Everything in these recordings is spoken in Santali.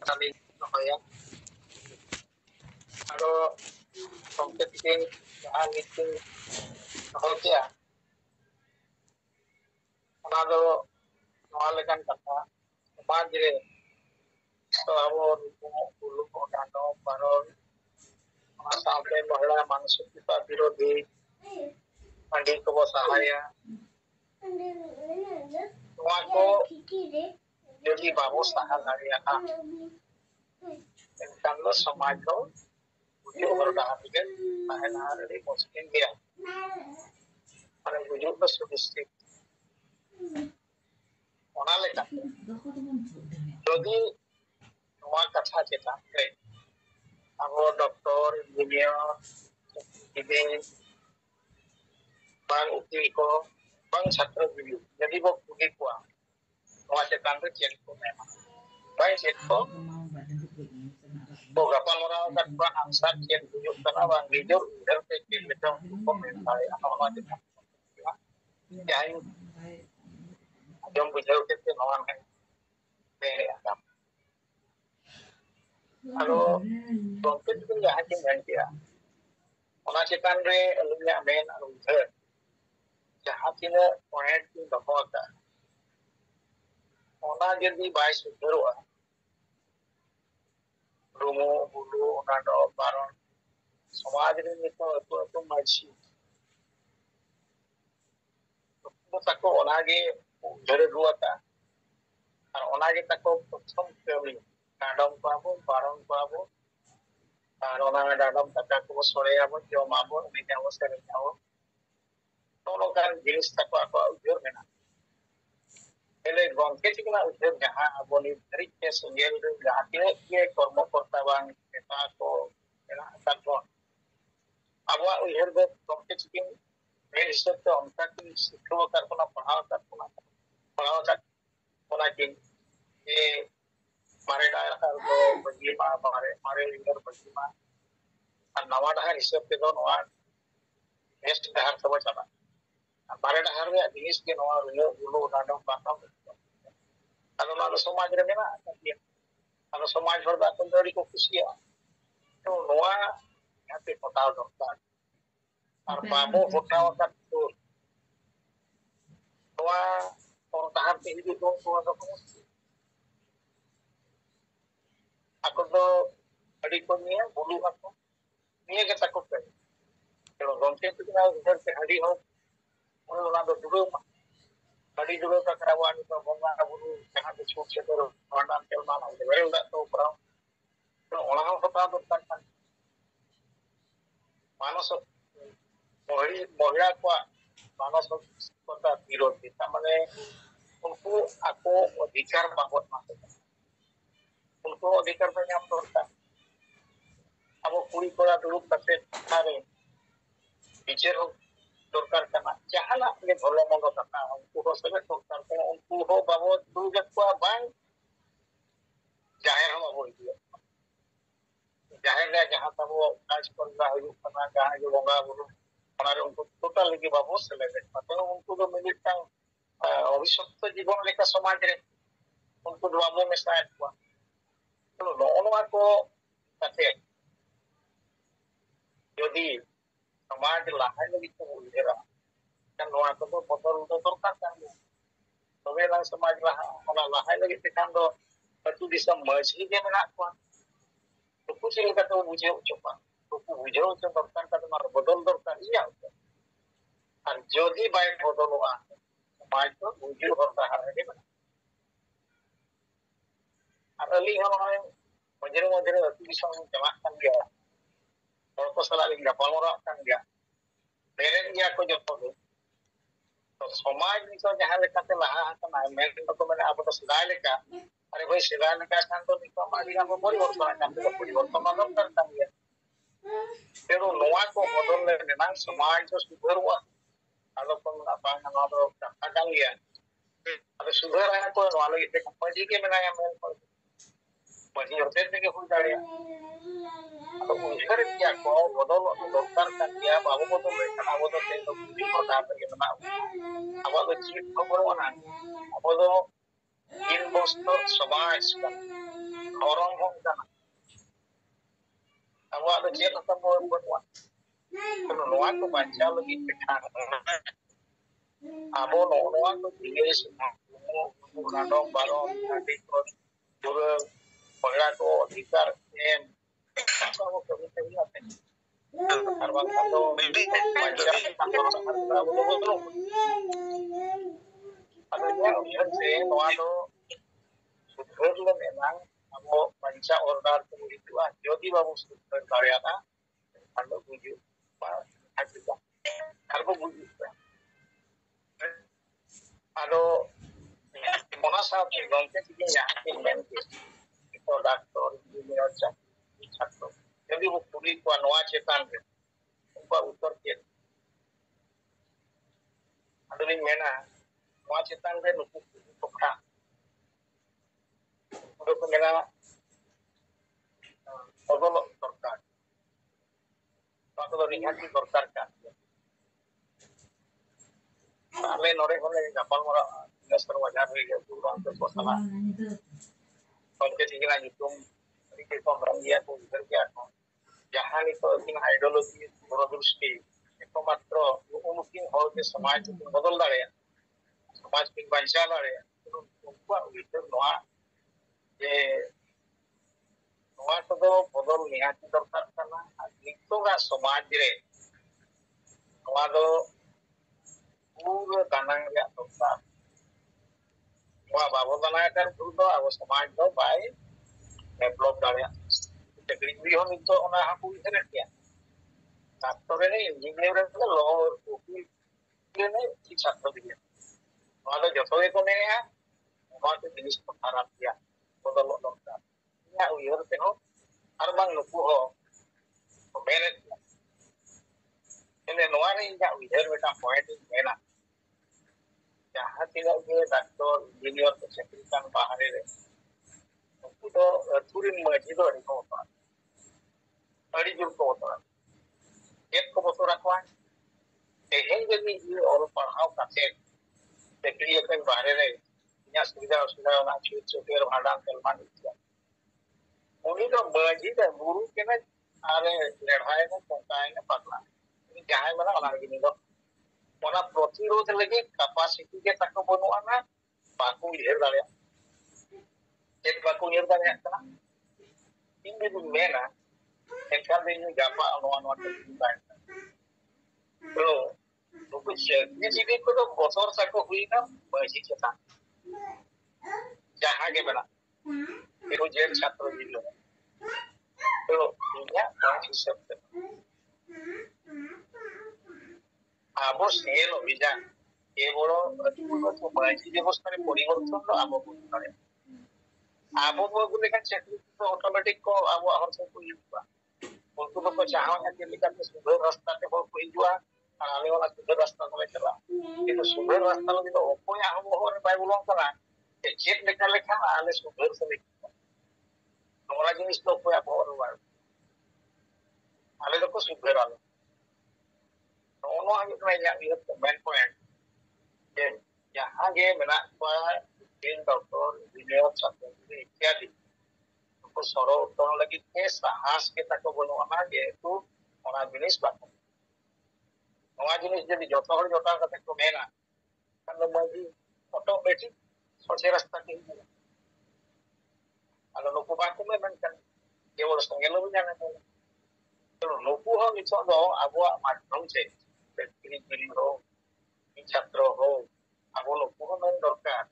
kami ya ado kompetitif jahan meeting hokia ona do noa lekan kata समाज रे तो abo ulu ko dano paron ona saute महिला मानसिकता विरोधी andi ko sahaya noa ko jadi babo saha daria enkam lo samaj ko bujuk berdahan kan tahan hari mungkin dia pada bujuk ko sudistik ona lekan jadi noa katha chetan re abo doktor engineer ini bang ukil ko bang छात्र बिल्लू यदि वो कुली को noa chetan re chet ko memang baik chet ko gapal orang kat ba ansar chet bujuk kana bang lijur der pe chet beto komentar apa chetan yang jom bujau ke noa kan agam alo konten pun ya hajim kan dia ona chetan re alunya men alu her jahat tina point ki dohota ona jadi bai sudharwa rumo bulu ona do baron समाज रे नितो तो माजी तो तको ओनागे धरे रुआता और ओनागे तको प्रथम कमी डाडम पाबो बारन पाबो और ओना डाडम तका को सोरेयाबो जमाबो निजाबो सेरेयाबो तो लोकान जिनिस तको ako उजोर मेना ele gongke cikna ujar jaha aboni dari ke sengel jahati ke कर्मकर्ता bang eta ko ena takon abwa ujar de gongke cikin main हिसाब से उनका की शिक्षण करना पढ़ाओ कर होना चाहिए ये हमारे डायरेक्टर को बजीमा हमारे लीडर बजीमा और नवा डायर हिसाब से तो नवा नेक्स्ट डायर सब चला हमारे डायर में जिनिस के नवा रुलो डाडो पाता अगर ना समाज रे मेना अगर समाज भर बात तोड़ी को खुशी है तो नवा यहाँ पे पताओ दरकार और बाबू होटावा का तो नवा और ताहार पे हिदी तो तो aku do adi ko niya bulu ako niya ka takot ka pero gongke tu na ujar ke adi ho ono na do dulo adi dulo ka karawan ko bonga bulu jahan de chut se karo ondan tel mana de wel da to pra to ona ho hota do kan manos महिला को मानस कता विरोधी तामाने उनको ako अधिकार बाबत माते उनको अधिकार पे हम दरकार अब कुड़ी कोड़ा दुरुप करते थारे विचार हो दरकार करना जहाना ने भलो मंद करना उनको हो सब दरकार करना उनको हो बाबत दुरुप को बांग जाहिर हम बोल दिया जाहिर है जहां तक वो काज कर रहा है करना जहां जो बंगा बोलो हमारे उनको टोटल की बाबत से लेके तो उनको तो मिलिट का अभिशप्त जीवन लेकर समाज रे उनको दुआओं में शायद हुआ तो नौनवा को कथे यदि समाज लाहाय लगी तो उधेरा kan noa ko to botol to torkar kan to वेला समाज लाहा ona lahay lagi tekan do atu bisa majhi ge mena ko to kuch leka to bujhe uchopa to bujhe ucho torkar ka tomar bodol dorkar iya আর যদি বাই বদল হওয়া समाज तो बुझे होता है আর अली हम मजरे मजरे अति दिसम जमा kan dia और को सला लगी गपालरा kan dia मेरे dia को जो तो समाज निको जहां लेकाते लाहा हतना मेन तो मैंने आप तो सदा लेका अरे भाई सदा लेका kan तो निको मारी हम परिवर्तन kan तो परिवर्तन मालूम करता है pero noa को बदल लेना समाज तो सुधरवा kalau pun apa nama do kadang ya ada sudara ko no lagi te kampaji ke menanya men ko masih hotel ke full dari atau ujar dia ko bodol dokter kan dia bawa bodol kan bawa bodol te to di kota ke mana apa lo chip ko berwana apa do investor समाज का orang hong kana awak do jet ta bo bo kono noa ko bancao lagi petang abo noa ko bilis radong baron tadi ko pura pagla ko अधिकार em ko kami kami apa arbang kando bancao kantor sangat belum adanya ujian se noa do sudhur lo memang abo bancao order ko itu jodi babu sudhur karyana ando buju aja karbo buju ado ona sabe gongke tiga men itu doktor engineer छात्र यदि वो पूरी को नवा चेतन है उनका उत्तर के अदरी मेना नवा चेतन है नुकु तो खा उनको मेरा बदल सरकार बात तो रिहाती सरकार का आले नोरे होले गपाल मोरा नेस्टर वजह हुई है पूरा तो सोसला उनके ठीक ना युतुम के कम दिया को इधर क्या जहाँ नितो इन आइडियोलॉजी दूरदृष्टि एक मात्र उनकी हर के समाज बदल दाड़े समाज की बंचा दाड़े उनको इधर नवा ये नवा तो बदल निहाती दरकार करना नितो का समाज रे नवा तो पूरा दानांग या दरकार नवा बाबू दाना कर पूरा अब समाज तो बाय डेवलप दाड़े डिग्री हो नितो ओना हाकु इधर क्या छात्र ने इंजीनियर ने लॉ वकील ने छात्र दिया वाला जतो को ने है बहुत जिनिस को खराब किया बदल दरकार या उयर पे हो हर बांग नुकु हो तो मैंने इन नोआ ने या उयर बेटा पॉइंट मेना जहां तिला के डॉक्टर इंजीनियर को चाकरी कान बाहर रे उनको तो तुरिन मजी दो रे को अड़ी जुल को होता एक को बतो रखवा तेहें जदी ये और पढ़ाओ कासे तेकली के बाहर रे या सुविधा ना छोटे भाडान कलमान दिया उन्हीं तो मजी दे गुरु के ना आरे लड़ाई में पंकाए ने पकड़ा जहां मना लागी नहीं दो ओना प्रतिरोध लगी कैपेसिटी के तक बनुआ ना बाकू ढेर दाड़े एक बाकू ढेर दाड़े ना इन भी मेना एनका दिन गापा नवा नवा तो तो ये जीवी को तो बसर सको हुई ना बसी चेता जहां के बना ये जेल छात्र जिलो तो दुनिया पांच हिसाब आबो सेल अभियान ये बड़ो तो बसी व्यवस्था रे परिवर्तन तो आबो करे आबो बोले का चाकरी तो ऑटोमेटिक को आबो हर से कोई उनको तो चाहो ना कि लेकर के सुबह रास्ता पे हो कोई जुआ आने वाला सुबह रास्ता में चला ये तो सुबह रास्ता में तो कोई हम हो रे बाइबल करा कि चेक निकाल लेखा आले सुबह से लिखा हमारा जिनिस तो कोई आप और बार आले तो को सुबह वाला तो उन्होंने हमें तो ये मेन पॉइंट ये यहाँ के मेरा पर तीन डॉक्टर इंजीनियर छात्र इत्यादि को सरो उत्तर लगी के साहस के तक बनवाना जेतु ओना जिनिस बात नवा जिनिस जदि जतो हर जता कते को मेना कन मजी ऑटोमेटिक सोचे रास्ता के आलो लोको बात में मन कर केवल संगे लो जाने तो लोको हो निचो दो आबो माध्यम से व्यक्ति मिली हो छात्र हो आबो लोको हो मन दरकार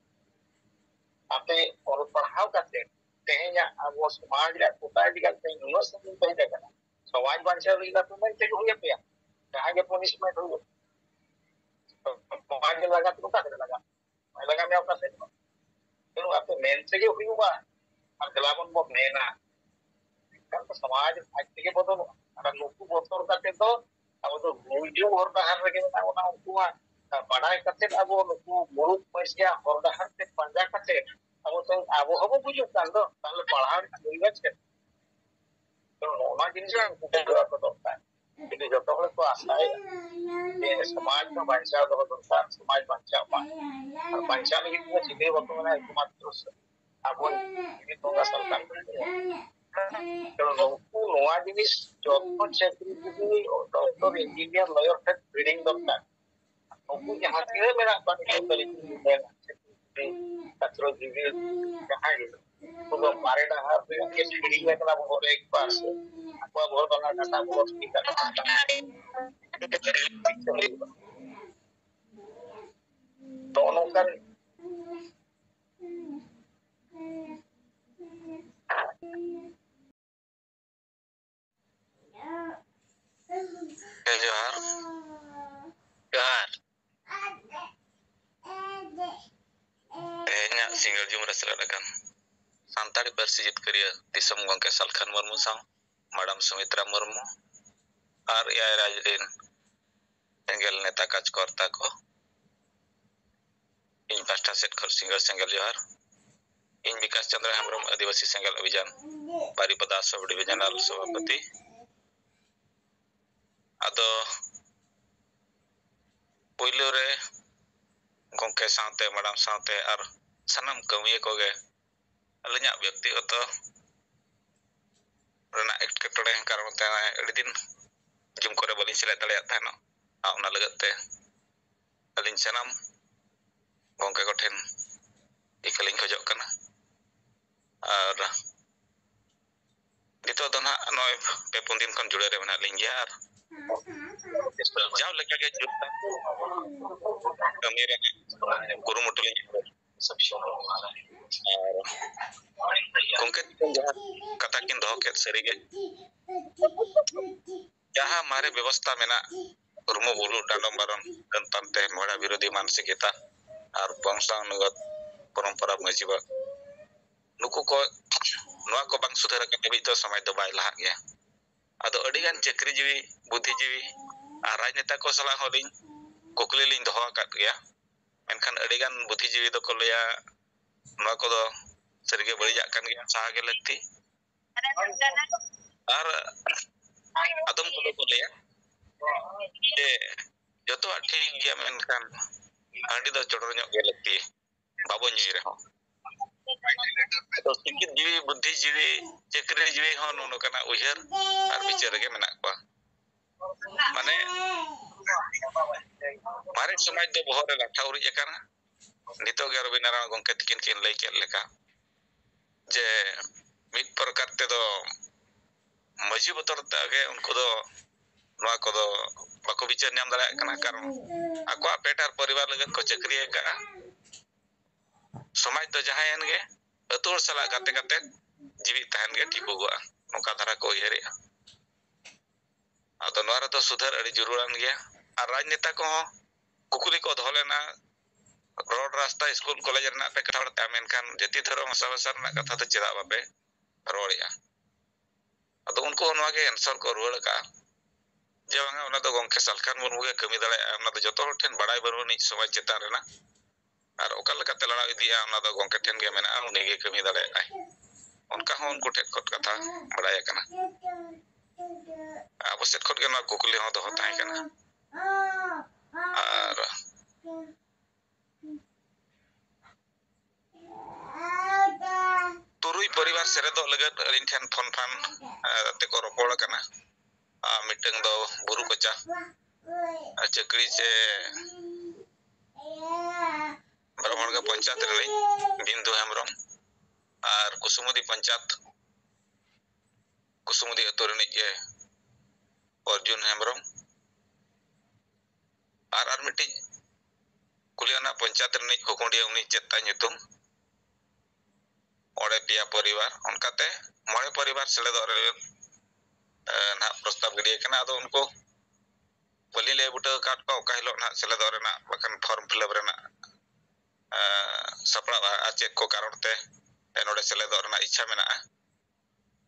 आपे और पढ़ाओ करते तेहnya abo समाज रे कोटा दिगा ते नो समझ पे देखा समाज बांचा रिला तो मैं ते हुए पे कहां के पनिशमेंट हो समाज लगा तो का लगा मैं लगा मैं अपना से तो आप मेन से के हुई हुआ और गलावन वो मेना kan समाज आज के बदल अगर लोग बोतर करते तो अब तो वीडियो और बाहर लगे ना वो हुआ पढ़ाई करते अब वो मुरुक पैसा और बाहर से पंजा करते अब तो अब हो बुझु कांदो ताले पढ़ार दुईगा छे तो नोना जिनिस को तो दरकार কিন্তু যতক্ষণ তো আশায় যে সমাজ তো বাঁচা দরকার সমাজ বাঁচা আর বাঁচা লাগি তো চিনে বর্তমানে একমাত্র ᱟᱵᱚ ᱡᱩᱫᱤ ᱵᱚᱸᱜᱟ ᱥᱚᱨᱠᱟᱨ ᱱᱩᱠᱩ ᱱᱚᱣᱟ ᱡᱤᱱᱤস ᱡᱚᱛᱚ ᱪᱟᱹᱠᱨᱤ ᱡᱤᱵᱤ ᱰᱚᱠᱴᱚর ইঞ্জিনিয়ার লয়ার ᱴᱷᱮᱱ ᱴᱨᱮᱱᱤᱝ ᱫᱚᱨᱠᱟর ᱩᱱᱠᱩ ᱡᱟᱦᱟᱸ ᱛᱤᱱᱟᱹᱜ ᱢᱮᱱᱟᱜ ᱠᱚᱣᱟ ᱱᱤᱛᱚᱜ ᱫᱚ ᱢᱮᱱᱟ ᱪᱟᱹᱠᱨᱤ ᱡᱤᱵᱤ ᱡᱟᱦᱟᱸᱭ ᱜᱮ ᱩᱱᱠᱩ ᱫᱚ ᱢᱟᱨᱮ ᱰᱟᱦᱟᱨ ᱨᱮᱭᱟᱜ ᱜᱮ ᱦᱤᱲᱤᱧ ᱟᱠᱟᱱᱟ ᱵᱚᱦᱚᱜ ᱨᱮ ᱮᱠᱵᱟᱨ ᱥᱮ ᱟᱠᱚᱣᱟᱜ ᱵᱚᱦᱚᱜ ᱚᱱᱟ ᱰᱟᱴᱟ ᱵᱚᱞᱚ ᱛᱚ ᱱᱚᱝᱠᱟᱱ जोहार जोहार ᱤᱧᱟᱹᱜ ᱥᱤᱸᱜᱟᱹᱲ ᱡᱩᱢ ᱨᱮ ᱥᱮᱞᱮᱫ ᱟᱠᱟᱱ ᱥᱟᱱᱛᱟᱲᱤ ᱯᱟᱹᱨᱥᱤ ᱡᱤᱛᱠᱟᱹᱨᱤᱭᱟᱹ ᱫᱤᱥᱚᱢ ᱜᱚᱢᱠᱮ ᱥᱟᱞᱠᱷᱟᱱ ᱢᱩᱨᱢᱩ ᱥᱟᱶ ᱢᱟᱰᱟᱢ ᱥᱩᱢᱤᱛᱨᱟ ᱢᱩᱨᱢᱩ ᱟᱨ ᱮᱭᱟᱭ ᱨᱟᱡᱽ ᱨᱮᱱ ᱥᱮᱸᱜᱮᱞ ᱱᱮᱛᱟ ᱠᱟᱡᱽᱠᱚᱨᱛᱟ ᱠᱚ ᱤᱧ ᱯᱟᱥᱴᱟ ᱥᱮᱫ ᱠᱷᱚᱱ ᱥᱤᱸᱜᱟᱹᱲ ᱥᱮᱸᱜᱮᱞ ᱡᱚᱦᱟᱨ ᱤᱧ ᱵᱤᱠᱟᱥ ᱪᱚᱱᱫᱨᱚ ᱦᱮᱢᱵᱨᱚᱢ ᱟᱹᱫᱤᱵᱟᱹᱥᱤ ᱥᱮᱸᱜᱮᱞ ᱚᱵᱷᱤᱡᱟᱱ ᱵᱟᱨᱤᱯᱟᱫᱟ ᱥᱚᱵ ᱰᱤᱵᱷᱤᱡᱚᱱᱟᱞ ᱥᱚভাᱯᱚᱛᱤ ᱟᱫᱚ ᱯᱳᱭᱞᱳ ᱨᱮ ᱜᱚᱢᱠᱮ ᱥᱟᱶᱛᱮ ᱢᱟᱰᱟᱢ ᱥᱟᱶᱛᱮ ᱟᱨ ᱥᱟᱱᱟᱢ ᱠᱟᱹᱢᱤᱭᱟᱹ ᱠᱚᱜᱮ ᱟᱹᱞᱤᱧᱟᱜ ᱵᱮᱠᱛᱤᱜᱚᱛᱚ ᱨᱮᱱᱟᱜ ᱮᱴᱠᱮᱴᱚᱬᱮ ᱠᱟᱨᱚᱱ ᱛᱮ ᱟᱹᱰᱤ ᱫᱤᱱ ᱡᱩᱢ ᱠᱚᱨᱮ ᱵᱟᱹᱞᱤᱧ ᱥᱮᱞᱮᱫ ᱫᱟᱲᱮᱭᱟᱜ ᱛᱟᱦᱮᱱᱟ ᱚᱱᱟ ᱞᱟᱹᱜᱤᱫ ᱛᱮ ᱟᱹᱞᱤᱧ ᱥᱟᱱᱟᱢ ᱜᱚᱢᱠᱮ ᱠᱚᱴᱷᱮᱱ ᱤᱠᱟᱹᱞᱤᱧ ᱠᱷᱚᱡᱚᱜ ᱠᱟᱱᱟ ᱟᱨ ᱱᱤᱛᱚᱜ ᱫᱚ ᱱᱟᱦᱟᱜ ᱱᱚᱜᱼᱚᱭ ᱯᱮ ᱯᱩᱱ ᱫᱤᱱ ᱠᱷᱚᱱ ᱡᱩᱲᱟᱹ ᱨᱮ ᱢᱮᱱᱟᱜ ᱞᱤᱧ ᱜᱮᱭᱟ ᱟᱨ ᱡᱟᱣ ᱞᱮᱠᱟᱜᱮ ᱠᱟᱹᱢᱤ ᱨᱮ ᱠᱩᱨᱩᱢᱩᱴᱩ ᱞᱤᱧ ᱟᱨ ᱜᱚᱢᱠᱮ ᱡᱟᱦᱟᱸ ᱠᱟᱛᱷᱟ ᱠᱤᱱ ᱫᱚᱦᱚ ᱠᱮᱫ ᱥᱟᱹᱨᱤᱜᱮ ᱡᱟᱦᱟᱸ ᱢᱟᱨᱮ ᱵᱮᱵᱚᱥᱛᱷᱟ ᱢᱮᱱᱟᱜ ᱩᱨᱢᱩ ᱵᱩᱨᱩ ᱰᱟᱸᱰᱚᱢ ᱵᱟᱨᱚᱱ ᱜᱚᱱᱛᱟᱱᱛᱮ ᱢᱚᱲᱟ ᱵᱤᱨᱳধী ᱢᱟᱱᱥᱤᱠতা ᱟᱨ ᱵᱚᱝᱥᱟᱱᱩᱜᱚᱛ ᱯᱚᱨᱚᱢᱯᱚᱨᱟ ᱢᱟᱹᱡᱷᱤᱵᱟ ᱱᱩᱠᱩ ᱠᱚ ᱱᱚᱣᱟ ᱠᱚ ᱵᱟᱝ ᱥᱩᱫᱷᱟᱹᱨ ᱟᱠᱟᱱ ᱫᱷᱟᱹᱵᱤᱡ ᱫᱚ ᱥᱚᱢᱟᱡᱽ ᱫᱚ ᱵᱟᱭ ᱞᱟᱦᱟᱜ ᱜᱮᱭᱟ ᱟᱫᱚ ᱟᱹᱰᱤᱜᱟᱱ ᱪᱟᱹᱠᱨᱤᱡᱤᱵᱤ ᱵᱩᱫᱽᱫᱷᱤᱡᱤᱵᱤ ᱟᱨ ᱨᱟᱡᱽᱱᱮᱛᱟ ᱠᱚ ᱥᱟᱞᱟᱜ ᱦᱚᱸᱞᱤᱧ ᱠᱩᱠᱞᱤ ᱞᱤᱧ ᱫᱚᱦᱚ ᱟᱠᱟᱫ ᱜᱮᱭᱟ ᱢᱮᱱᱠᱷᱟᱱ ᱟᱹᱰᱤᱜᱟᱱ ᱵᱩᱫᱽᱫᱷᱤᱡᱤᱵᱤ ᱫᱚᱠᱚ ᱞᱟᱹᱭᱟ ᱱᱚᱣᱟ ᱠᱚᱫᱚ ᱥᱟᱹᱨᱤᱜᱮ ᱵᱟᱹᱲᱤᱡᱟᱜ ᱠᱟᱱ ᱜᱮᱭᱟ ᱥᱟᱦᱟ ᱜᱮ ᱞᱟᱹᱠᱛᱤ ᱟᱨ ᱟᱫᱚᱢ ᱠᱚᱫᱚ ᱠᱚ ᱞᱟᱹᱭᱟ ᱡᱮ ᱡᱚᱛᱚᱣᱟᱜ ᱴᱷᱤᱠ ᱜᱮᱭᱟ ᱢᱮᱱᱠᱷᱟन ᱦᱟᱺᱰᱤ ᱫᱚ ᱪᱚᱰᱚᱨ ᱧᱚᱜ ᱜᱮ ᱞᱟᱹᱠᱛᱤ ᱵᱟᱵᱚ ᱧᱩᱭ ᱨᱮᱦᱚᱸ ᱥᱤᱠᱤᱛ ᱡᱤᱵᱤ ᱵᱩᱫᱽᱫᱷᱤᱡᱤᱵᱤ ᱪᱟᱹᱠᱨᱤ ᱡᱤᱵᱤ ᱦᱚᱸ ᱱᱚᱝᱠᱟᱱᱟᱜ ᱩᱭᱦᱟᱹᱨ ᱟᱨ ᱵᱤᱪᱟᱹᱨ ᱨᱮᱜᱮ ᱢᱮᱱᱟᱜ ᱠᱚᱣᱟ ᱢᱟᱱᱮ ᱢᱟᱨᱮ ᱥᱚᱢᱟᱡᱽ ᱫᱚ ᱵᱚᱦᱚᱜ ᱨᱮ ᱞᱟᱴᱷᱟ ᱩᱨᱤᱡ ᱟᱠᱟᱱᱟ ᱱᱤᱛᱚᱜ ᱜᱮ ᱨᱚᱵᱤᱱᱟᱨᱟᱭᱚᱱ ᱜᱚᱢᱠᱮ ᱛᱤᱠᱤᱱ ᱠᱤᱱ ᱞᱟᱹᱭ ᱠᱮᱫ ᱞᱮᱠᱟ ᱡᱮ ᱢᱤᱫ ᱯᱨᱚᱠᱟᱨ ᱛᱮᱫᱚ ᱢᱟᱹᱡᱷᱤ ᱵᱚᱛᱚᱨ ᱛᱮᱜᱮ ᱩᱱᱠᱩ ᱫᱚ ᱱᱚᱣᱟ ᱠᱚᱫᱚ ᱵᱟᱠᱚ ᱵᱤᱪᱟᱹᱨ ᱧᱟᱢ ᱫᱟᱲᱮᱭᱟᱜ ᱠᱟᱱᱟ ᱠᱟᱨᱚᱱ ᱟᱠᱚᱣᱟᱜ ᱯᱮᱴ ᱟᱨ ᱯᱚᱨᱤᱵᱟᱨ ᱞᱟᱹᱜᱤᱫ ᱠᱚ ᱪᱟᱹᱠᱨᱤ ᱟᱠᱟᱜᱼᱟ ᱥᱚᱢᱟᱡᱽ ᱫᱚ ᱡᱟᱦᱟᱸᱭᱮᱱ ᱜᱮ ᱟᱹᱛᱩ ᱦᱚᱲ ᱥᱟᱞᱟᱜ ᱜᱟᱛᱮ ᱠᱟᱛᱮ ᱡᱤᱣᱤ ᱛᱟᱦᱮᱱ ᱜᱮ ᱴᱷᱤᱠᱚᱜᱚᱜᱼᱟ ᱱᱚᱝᱠᱟ ᱫᱷᱟᱨᱟ ᱠᱚ ᱩᱭᱦᱟᱹᱨᱮᱜᱼᱟ ᱟᱫᱚ ᱱᱚᱣᱟ ᱨᱮᱫᱚ ᱥᱩᱫᱷᱟᱹᱨ ᱟᱹᱰᱤ ᱡᱟᱹᱨᱩᱲᱟᱱ ᱜᱮᱭᱟ ᱟᱨ ᱨᱟᱡᱽᱱᱮᱛᱟ ᱠᱚᱦᱚᱸ ᱠᱩᱠᱞᱤ ᱠᱚ ᱫᱚᱦᱚ ᱞᱮᱱᱟ ᱨᱳᱰ ᱨᱟᱥᱛᱟ ᱥᱠᱩᱞ ᱠᱚᱞᱮᱡᱽ ᱨᱮᱱᱟᱜ ᱯᱮ ᱠᱟᱛᱷᱟ ᱵᱟᱲᱛᱤᱜᱼᱟ ᱢᱮᱱᱠᱷᱟᱱ ᱡᱟᱹᱛᱤ ᱫᱷᱚᱨᱚᱢ ᱦᱟᱥᱟ ᱨᱮᱱᱟᱜ ᱠᱟᱛᱷᱟ ᱫᱚ ᱪᱮᱫᱟᱜ ᱵᱟᱯᱮ ᱨᱚᱲᱮᱜᱼᱟ ᱟᱫᱚ ᱩᱱᱠᱩ ᱦᱚᱸ ᱱᱚᱣᱟ ᱜᱮ ᱮᱱᱥᱟᱨ ᱠᱚ ᱨᱩᱣᱟᱹᱲ ᱟᱠᱟᱜᱼᱟ ᱡᱮ ᱵᱟᱝᱟ ᱚᱱᱟ ᱫᱚ ᱜᱚᱢᱠᱮ ᱥᱟᱞᱠᱷᱟᱱ ᱢᱩᱨᱢᱩ ᱜᱮ ᱠᱟᱹᱢᱤ ᱫᱟᱲᱮᱭᱟᱜᱼᱟ ᱚᱱᱟ ᱫᱚ ᱡᱚᱛᱚ ᱦᱚᱲ ᱴᱷᱮᱱ ᱵᱟᱲᱟᱭ ᱵᱟᱹᱱᱩᱜ ᱟᱹᱱᱤᱡ ᱥᱚᱢᱟᱡᱽ ᱪᱮᱛᱟᱱ ᱨᱮᱱᱟᱜ ᱟᱨ ᱚᱠᱟ ᱞᱮᱠᱟᱛᱮ ᱞᱟᱲᱟᱣ ᱤᱫᱤᱜᱼᱟ ᱚᱱᱟ ᱫᱚ ᱜᱚᱢᱠᱮ ᱴᱷᱮᱱ ᱜᱮ ᱢᱮᱱᱟᱜᱼᱟ ᱩᱱᱤ ᱜᱮ ᱠᱟᱹᱢᱤ ᱫᱟᱲᱮᱭᱟᱜᱼᱟᱭ ᱚᱱᱠᱟ ᱦᱚᱸ ᱩᱱᱠᱩ ᱴᱷᱮᱱ ᱠᱷᱚᱱ ᱠᱟᱛᱷᱟ ᱵᱟᱲᱟᱭ ᱟᱠᱟᱱᱟ ᱟᱵᱚ ᱥᱮᱫ ᱠᱷᱚᱱ ᱜᱮ ᱱᱚᱣᱟ ᱠᱩᱠᱞᱤ ᱦᱚᱸ ᱫᱚᱦᱚ ᱛᱟᱦᱮᱸ ᱠᱟᱱᱟ ᱟᱨ ᱛᱩᱨᱩᱭ ᱯᱚᱨᱤᱵᱟᱨ ᱥᱮᱞᱮᱫᱚᱜ ᱞᱟᱹᱜᱤᱫ ᱟᱹᱞᱤᱧ ᱴᱷᱮᱱ ᱯᱷᱳᱱ ᱯᱷᱟᱱ ᱛᱮᱠᱚ ᱨᱚᱯᱚᱲ ᱟᱠᱟᱱᱟ ᱢᱤᱫᱴᱟᱝ ᱫᱚ ᱵᱩᱨᱩ ᱠᱚᱪᱟ ᱪᱟᱹᱠᱨᱤ ᱥᱮ ᱵᱨᱟᱦᱢᱚᱬᱜᱟ ᱯᱚᱧᱪᱟᱭᱮᱛ ᱨᱤᱱᱤᱡ ᱵᱤᱱᱫᱩ ᱦᱮᱢᱵᱨᱚᱢ ᱟᱨ ᱠᱩᱥᱩᱢᱩᱫᱤ ᱯᱚᱧᱪᱟᱭᱮᱛ ᱠᱩᱥᱩᱢᱩᱫᱤ ᱟᱹᱛᱩ ᱨᱤᱱᱤᱡ ᱜᱮ ᱚᱨᱡᱩᱱ ᱦᱮᱢᱵᱨᱚᱢ ᱟᱨ ᱢᱤᱫᱴᱤᱡ ᱠᱩᱞᱤᱭᱟᱱᱟ ᱯᱚᱧᱪᱟᱭᱮᱛ ᱨᱤᱱᱤᱡ ᱠᱩᱠᱩᱸᱰᱤᱭᱟᱹ ᱩᱱᱤ ᱪᱮᱫ ᱛᱟᱭ ᱧᱩᱛᱩᱢ ᱚᱸᱰᱮ ᱯᱮᱭᱟ ᱯᱚᱨᱤᱵᱟर ᱚᱱᱠᱟᱛᱮ ᱢᱚᱬᱮ ᱯᱚᱨᱤᱵᱟर ᱥᱮᱞᱮᱫᱚᱜ ᱨᱮ ᱱᱟᱦᱟᱜ ᱯᱨᱚᱥᱛᱟᱵ ᱜᱤᱰᱤ ᱟᱠᱟᱱᱟ ᱟᱫᱚ ᱩᱱᱠᱩ ᱵᱟᱹᱞᱤᱧ ᱞᱟᱹᱭ ᱵᱩᱴᱟᱹ ᱟᱠᱟᱫ ᱠᱚᱣᱟ ᱚᱠᱟ ᱦᱤᱞᱳᱜ ᱱᱟᱦᱟᱜ ᱥᱮᱞᱮᱫᱚᱜ ᱨᱮᱱᱟᱜ ᱵᱟᱠᱷᱟᱱ ᱯᱷᱚᱨᱢ ᱯᱷᱤᱞᱟᱯ ᱨᱮᱱᱟᱜ ᱥᱟᱯᱲᱟᱣ ᱟᱨ ᱪᱮᱫ ᱠᱚ ᱠᱟᱨᱚᱱ ᱛᱮ ᱱᱚᱰᱮ ᱥᱮᱞᱮᱫᱚᱜ ᱨᱮᱱᱟᱜ ᱤᱪᱪᱷᱟ ᱢᱮᱱᱟᱜᱼᱟ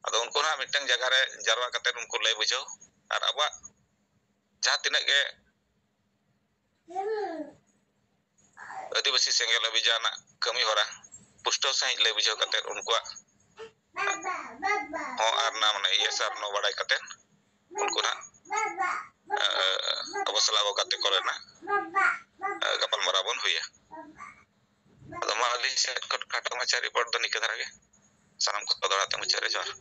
ᱟᱫᱚ ᱩᱱᱠᱩ ᱱᱟᱦᱟᱜ ᱢᱤᱫᱴᱟᱝ ᱡᱟᱭᱜᱟ ᱨᱮ ᱡᱟᱨᱣᱟ ᱠᱟᱛᱮ ᱩᱱᱠᱩ ᱞᱟᱹᱭ ᱵᱩᱡᱷᱟᱹᱣ ᱟᱨ ᱟᱵᱚᱣᱟᱜ ᱡᱟᱦᱟᱸ ᱛᱤᱱᱟᱹᱜ ᱜᱮ ᱟᱹᱫᱤᱵᱟᱹᱥᱤ ᱥᱮᱸᱜᱮᱞ ᱚᱵᱷᱤᱡᱟᱱᱟᱜ ᱠᱟᱹᱢᱤ ᱦᱚᱨᱟ ᱯᱩᱥᱴᱟᱹᱣ ᱥᱟᱺᱦᱤᱡ ᱞᱟᱹᱭ ᱵᱩᱡᱷᱟᱹᱣ ᱠᱟᱛᱮ ᱩᱱᱠᱩᱣᱟᱜ ᱦᱚᱸ ᱟᱨ ᱱᱟ ᱢᱟᱱᱮ ᱤᱭᱮᱥ ᱟᱨ ᱱᱚ ᱵᱟᱲᱟᱭ ᱠᱟᱛᱮ ᱩᱱᱠᱩ ᱱᱟᱜ ᱟᱵᱚ ᱥᱟᱞᱟᱜ ᱜᱟᱛᱮ ᱠᱚᱨᱮᱱᱟᱜ ᱜᱟᱯᱟᱞᱢᱟᱨᱟᱣ ᱵᱚᱱ ᱦᱩᱭᱟ ᱟᱫᱚ मा अली से खाटो माचा रिपोर्ट दो निके धरागे सानम को दौड़ाते मुझे रे जोर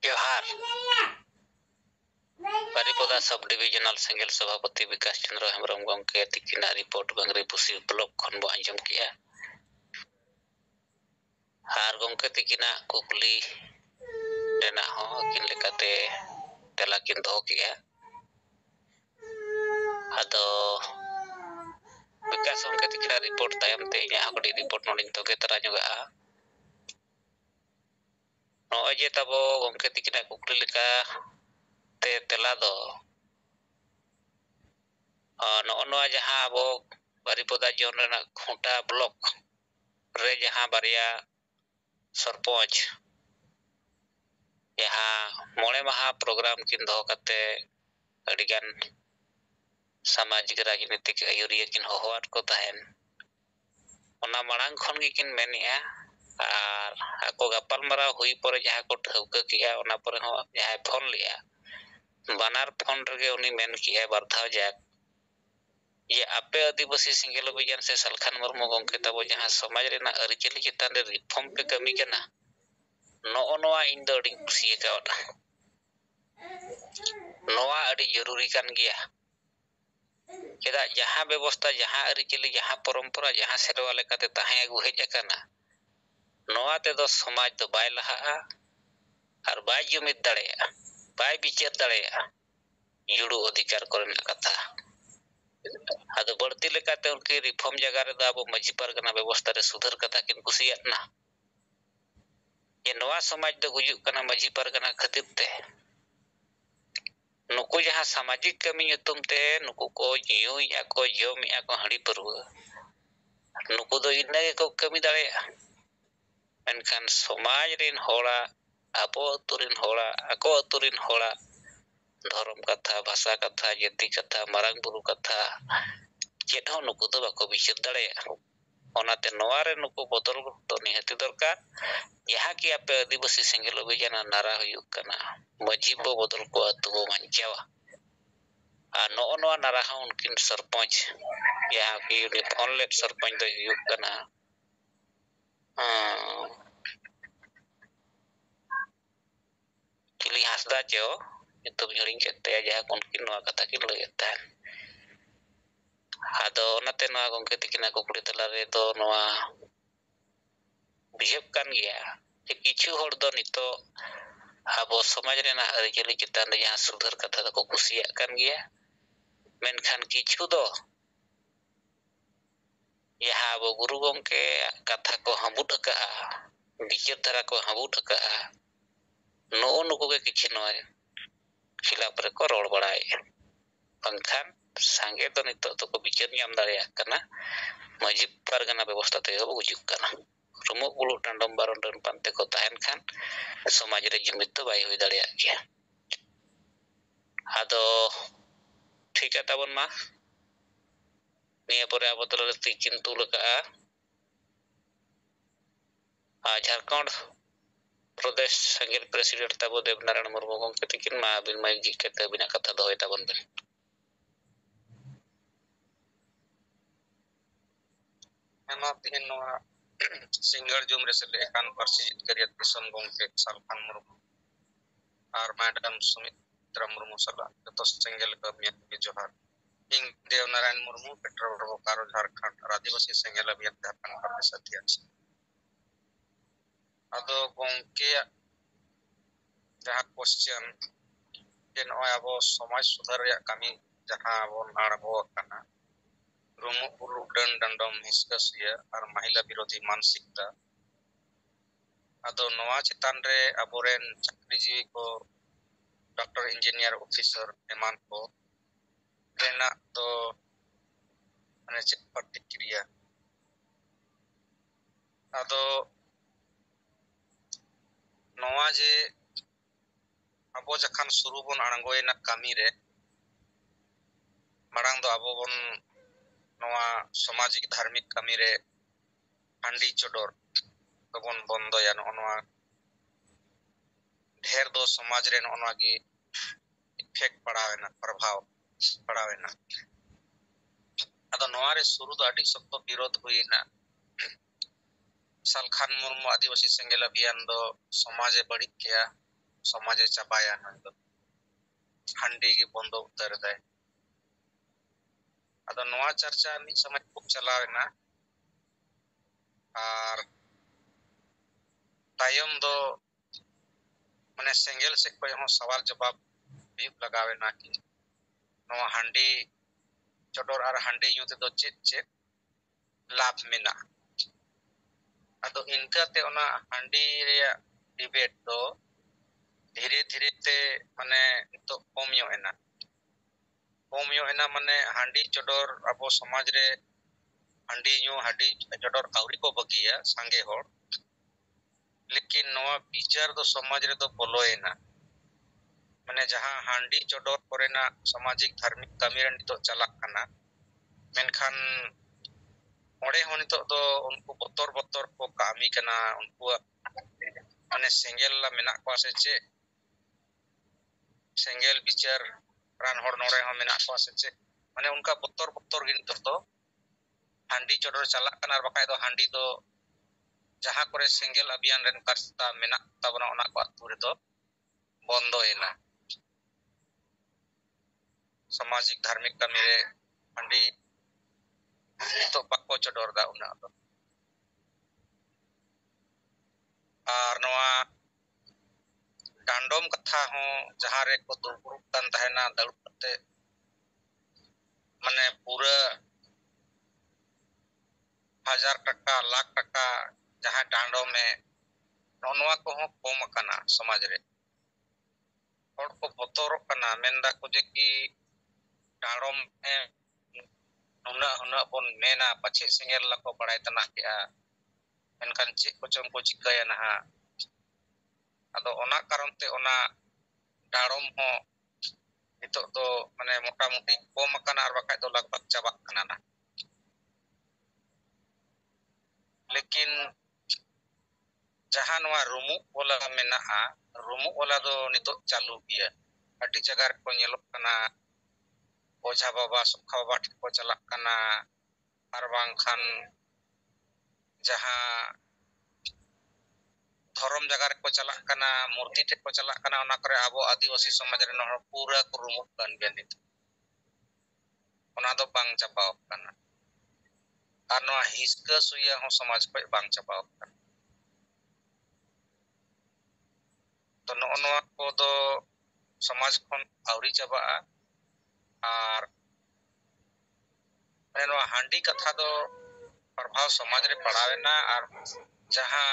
जोहार बारिपदा सब डिविजनल सिंगल सभापति विकास चंद्र हेम्ब्रम गंके तिकिना रिपोर्ट बंगरी पुसी ब्लॉक खन बो आंजम किया हार गंके तिकिना कुकली रेना हो किन लेकाते तेला किन दो किया आदो विकास गंके तिकिना रिपोर्ट तायम ते इया हकड़ी रिपोर्ट नोडिन तो के तरा जोगा नो अजे तबो गंके तिकिना कुकली लेका ते तेला दो नो जहां अब बारिपदा जोन रेना खुंटा ब्लॉक रे जहां बारिया सरपंच यहाँ मोड़े महा प्रोग्राम किन दो कते अडिगान सामाजिक राजनीतिक आयुरिया किन होहवाट को तहन ओना मांग खन गी किन मेनिया आर आको गपाल मारा हुई पर जहां को ठौका किया ओना पर हो जहां फोन लिया बानार फोन रगे उनी मेन किया बरथाव जाक ये आपे आदिवासी सिंगल अभियान से सलखान मुर्मू गंके तबो जहां समाज रेना अरिचली चितान रे रिफॉर्म पे कमी करना नो नोआ इन दो अडिंग कुसिया कावटा नोआ अडी जरूरी कान गया चेदा जहां व्यवस्था जहां अरिचली जहां परंपरा जहां सेरवा लेकाते ताहे अगु हेज अकाना नोआ ते दो समाज तो बाय लहा और बाय जुमित दाड़ेया बाय विचार दाड़ेया जुड़ू अधिकार करन कथा आदो बढ़ती लेकाते उनकी रिफॉर्म जगह रे दाबो मजी परगना व्यवस्था रे सुधार कथा किन कुसियात ना ये नवा समाज दो गुजु कना मजी परगना खातिर ते नुकु जहां सामाजिक कमी युतुम ते नुकु को जियो या को जम या को हड़ी परु नुकु दो इन्ना को कमी दाड़े मेनखान समाज रिन होड़ा आपो तुरिन होड़ा आको तुरिन होड़ा धर्म कथा भाषा कथा जाति कथा मारंग बुरु कथा चेत हो नुकु दो बाको विचार दाड़े ओनाते नोआ रे नुकु बदल तो निहति दरकार यहाँ की आपे आदिवासी सिंगल अभियान नारा हुयुक कना मजी बो बदल को अतुबो मांचावा आ नो नोआ नारा हा उनकिन सरपंच यहाँ की उनी फोन लेट सरपंच दो हुयुक कना चिली हासदा चो युतुम हिड़िंग केते जहाँ उनकिन नोआ कथा की लयता आदो ओनाते नोआ गंके तिकिना कुकड़ी तला रे दो नोआ बिहेव कान गया किछु होड़ दो नितो आबो समाज रेना अरिचली चितान जहां सुधार कथा दो कुसिया कान गया मेनखान किछु दो यहाँ आबो गुरु गंके कथा को हमुट का विचार धारा को हमुट का नो नुको के किछि नो खिलाफ रे को रोड बड़ाए पंखान संगे तो नितो तो को विचार ᱧᱟᱢ दाड़िया कना मजी परगना व्यवस्था ते बुजुक कना रुमो बुलु टांडम बारन रन पानते को तहन खान समाज रे जुमित तो बाय होई दाड़िया गया आदो ठीक है तबन मा निया परे आबो तले तिकिन तुल का झारखंड प्रदेश संगीत प्रेसिडेंट तबो देवनारायण मुर्मू गंके तिकिन मा बिन माइक जी केते बिना कथा दोय तबन बे एमा तिहिन नोआ सिंगर जुम रे से लेखान परसी जितकरियत दिसम गंके सलखान मुर्मू और मैडम सुमित्रा मुर्मू सला तो सिंगल कमियत के जोहार इंग देवनारायण मुर्मू पेट्रोल बोकारो झारखंड आदिवासी सिंगल अभियान झारखंड प्रदेश अध्यक्ष आदो गंके जहां क्वेश्चन जे नय अब समाज सुधार रे कमी जहां अब नाड़बो कना रुमु बुरु डन डंडम हिस्कसिया और महिला विरोधी मानसिकता आदो नवा चितान रे अबोरेन चाकरीजीवी को डॉक्टर इंजीनियर ऑफिसर एमान को रेना तो माने चेक प्रतिक्रिया आदो नवा जे अबो जखान शुरू बन आंगोयना कमी रे मारांग दो अबो बन नवा सामाजिक धार्मिक कमी रे हांडी चोडोर कबन बंदो या नवा ढेर दो समाज रे नवा की इफेक्ट पड़ावेना प्रभाव पड़ावेना ᱟᱫᱚ ᱱᱚᱣᱟ ᱨᱮ ᱥᱩᱨᱩ ᱫᱚ ᱟᱹᱰᱤ ᱥᱚᱠᱛᱚ ᱵᱤᱨᱳᱫ ᱦᱩᱭᱱᱟ ᱥᱟᱞᱠᱷᱟᱱ ᱢᱩᱨᱢᱩ ᱟᱹᱫᱤᱵᱟᱹᱥᱤ ᱥᱮᱸᱜᱮᱞ ᱚᱵᱷᱤᱭᱟᱱ ᱫᱚ ᱥᱚᱢᱟᱡᱮ ᱵᱟᱹᱲᱤᱡ ᱠᱮᱭᱟ ᱥᱚᱢᱟᱡᱮ ᱪᱟᱵᱟᱭᱟ ᱱᱩᱭ ᱫᱚ ᱦᱟᱺᱰᱤ ᱜᱮ ᱵᱚᱱᱫᱚ ᱩᱛᱟᱹᱨ ᱮᱫᱟᱭ ᱟᱫᱚ ᱱᱚᱣᱟ ᱪᱟᱨᱪᱟ ᱢᱤᱫ ᱥᱚᱢᱚᱭ ᱠᱷᱩᱵ ᱪᱟᱞᱟᱣᱮᱱᱟ ᱟᱨ ᱛᱟᱭᱚᱢ ᱫᱚ ᱢᱟᱱᱮ ᱥᱮᱸᱜᱮᱞ ᱥᱮᱫ ᱠᱷᱚᱱ ᱦᱚᱸ ᱥᱟᱣᱟᱞ ᱡᱚᱵᱟᱵ ᱦᱩᱭᱩᱜ ᱞᱟᱜᱟᱣᱮᱱᱟ ᱠᱤ ᱱᱚᱣᱟ ᱦᱟᱺᱰᱤ ᱪᱚᱰᱚᱨ ᱟᱨ ᱦᱟᱺᱰᱤ ᱧᱩ ᱛᱮᱫᱚ ᱪᱮᱫ ᱪᱮᱫ ᱞᱟᱵᱷ ᱢᱮᱱᱟᱜᱼᱟ ᱟᱫᱚ ᱤᱱᱠᱟᱹᱛᱮ ᱚᱱᱟ ᱦᱟᱺᱰᱤ ᱨᱮᱭᱟᱜ ᱰᱤᱵᱮᱴ ᱫᱚ ᱫᱷᱤᱨᱮ ᱫᱷᱤᱨᱮ ᱛᱮ ᱢᱟᱱᱮ ᱱᱤᱛᱚᱜ ᱠᱚᱢ ᱧᱚᱜ ᱮᱱᱟ ᱢᱟᱱᱮ ᱦᱟᱺᱰᱤ ᱪᱚᱰᱚᱨ ᱟᱵᱚ ᱥᱚᱢᱟᱡ ᱨᱮ ᱦᱟᱺᱰᱤ ᱧᱩ ᱦᱟᱺᱰᱤ ᱪᱚᱰᱚᱨ ᱟᱹᱣᱨᱤ ᱠᱚ ᱵᱟᱹᱜᱤᱭᱟ ᱥᱟᱸᱜᱮ ᱦᱚᱲ लेकिन नवा विचार दो समाज रे दो बोलोएना माने जहां हांडी चोडोर कोरेना सामाजिक धार्मिक कमी रे नितो चलाक कना मेनखान ओडे हो नितो दो उनको बतर बतर को कामी कना उनको माने सेंगेल ला मेना को से चे सेंगेल विचार रान होड़ नोड़े हो मेना को से चे माने उनका बतर बतर गिन तो हांडी चोडोर चलाक कना बकाय दो हांडी दो जहां करे सेंगेल अभियान रेन कार्ता मेना तबना ओना को अतु रे दो बंदोएना सामाजिक धार्मिक कमी रे हांडी तो बाको चोडोर दा उना दो आर नवा डांडोम कथा हो जहां रे को दुर्गुरुप कान तहना दळु कते माने पूरा 1000 टका लाख टका जहां डांडो में नोनवा को हो कम कना समाज रे और को बतोर कना मेंदा को जे की डांडोम में नुना हुना बन मेना पछे सिंगेल ला को बड़ाय तना केआ मेनखान चे को चम को चिकाया ना आदो ओना कारण ते ओना डांडोम हो नितो तो माने मोटा मोटी कम कना और बकाय तो लगभग चाबा कना ना लेकिन जहां नवा रुमु वाला मेना रुमु वाला दो नितो चालू गया अटी जगह को नेलोक कना ओझा बाबा सुखा बाबा को चलाक कना आर बांग खान जहां धर्म जगह रे को चलाक कना मूर्ति टे को चलाक कना ओना करे आबो आदिवासी समाज रे नहर पूरा को रुमु कन बेनित ओना दो बांग चापाव कना आर नवा हिसका सुया हो समाज को बांग चापाव कना तो नोनवा को दो समाज खन आउरी चाबा आर नवा हांडी कथा दो प्रभाव समाज रे पड़ावेना आर जहां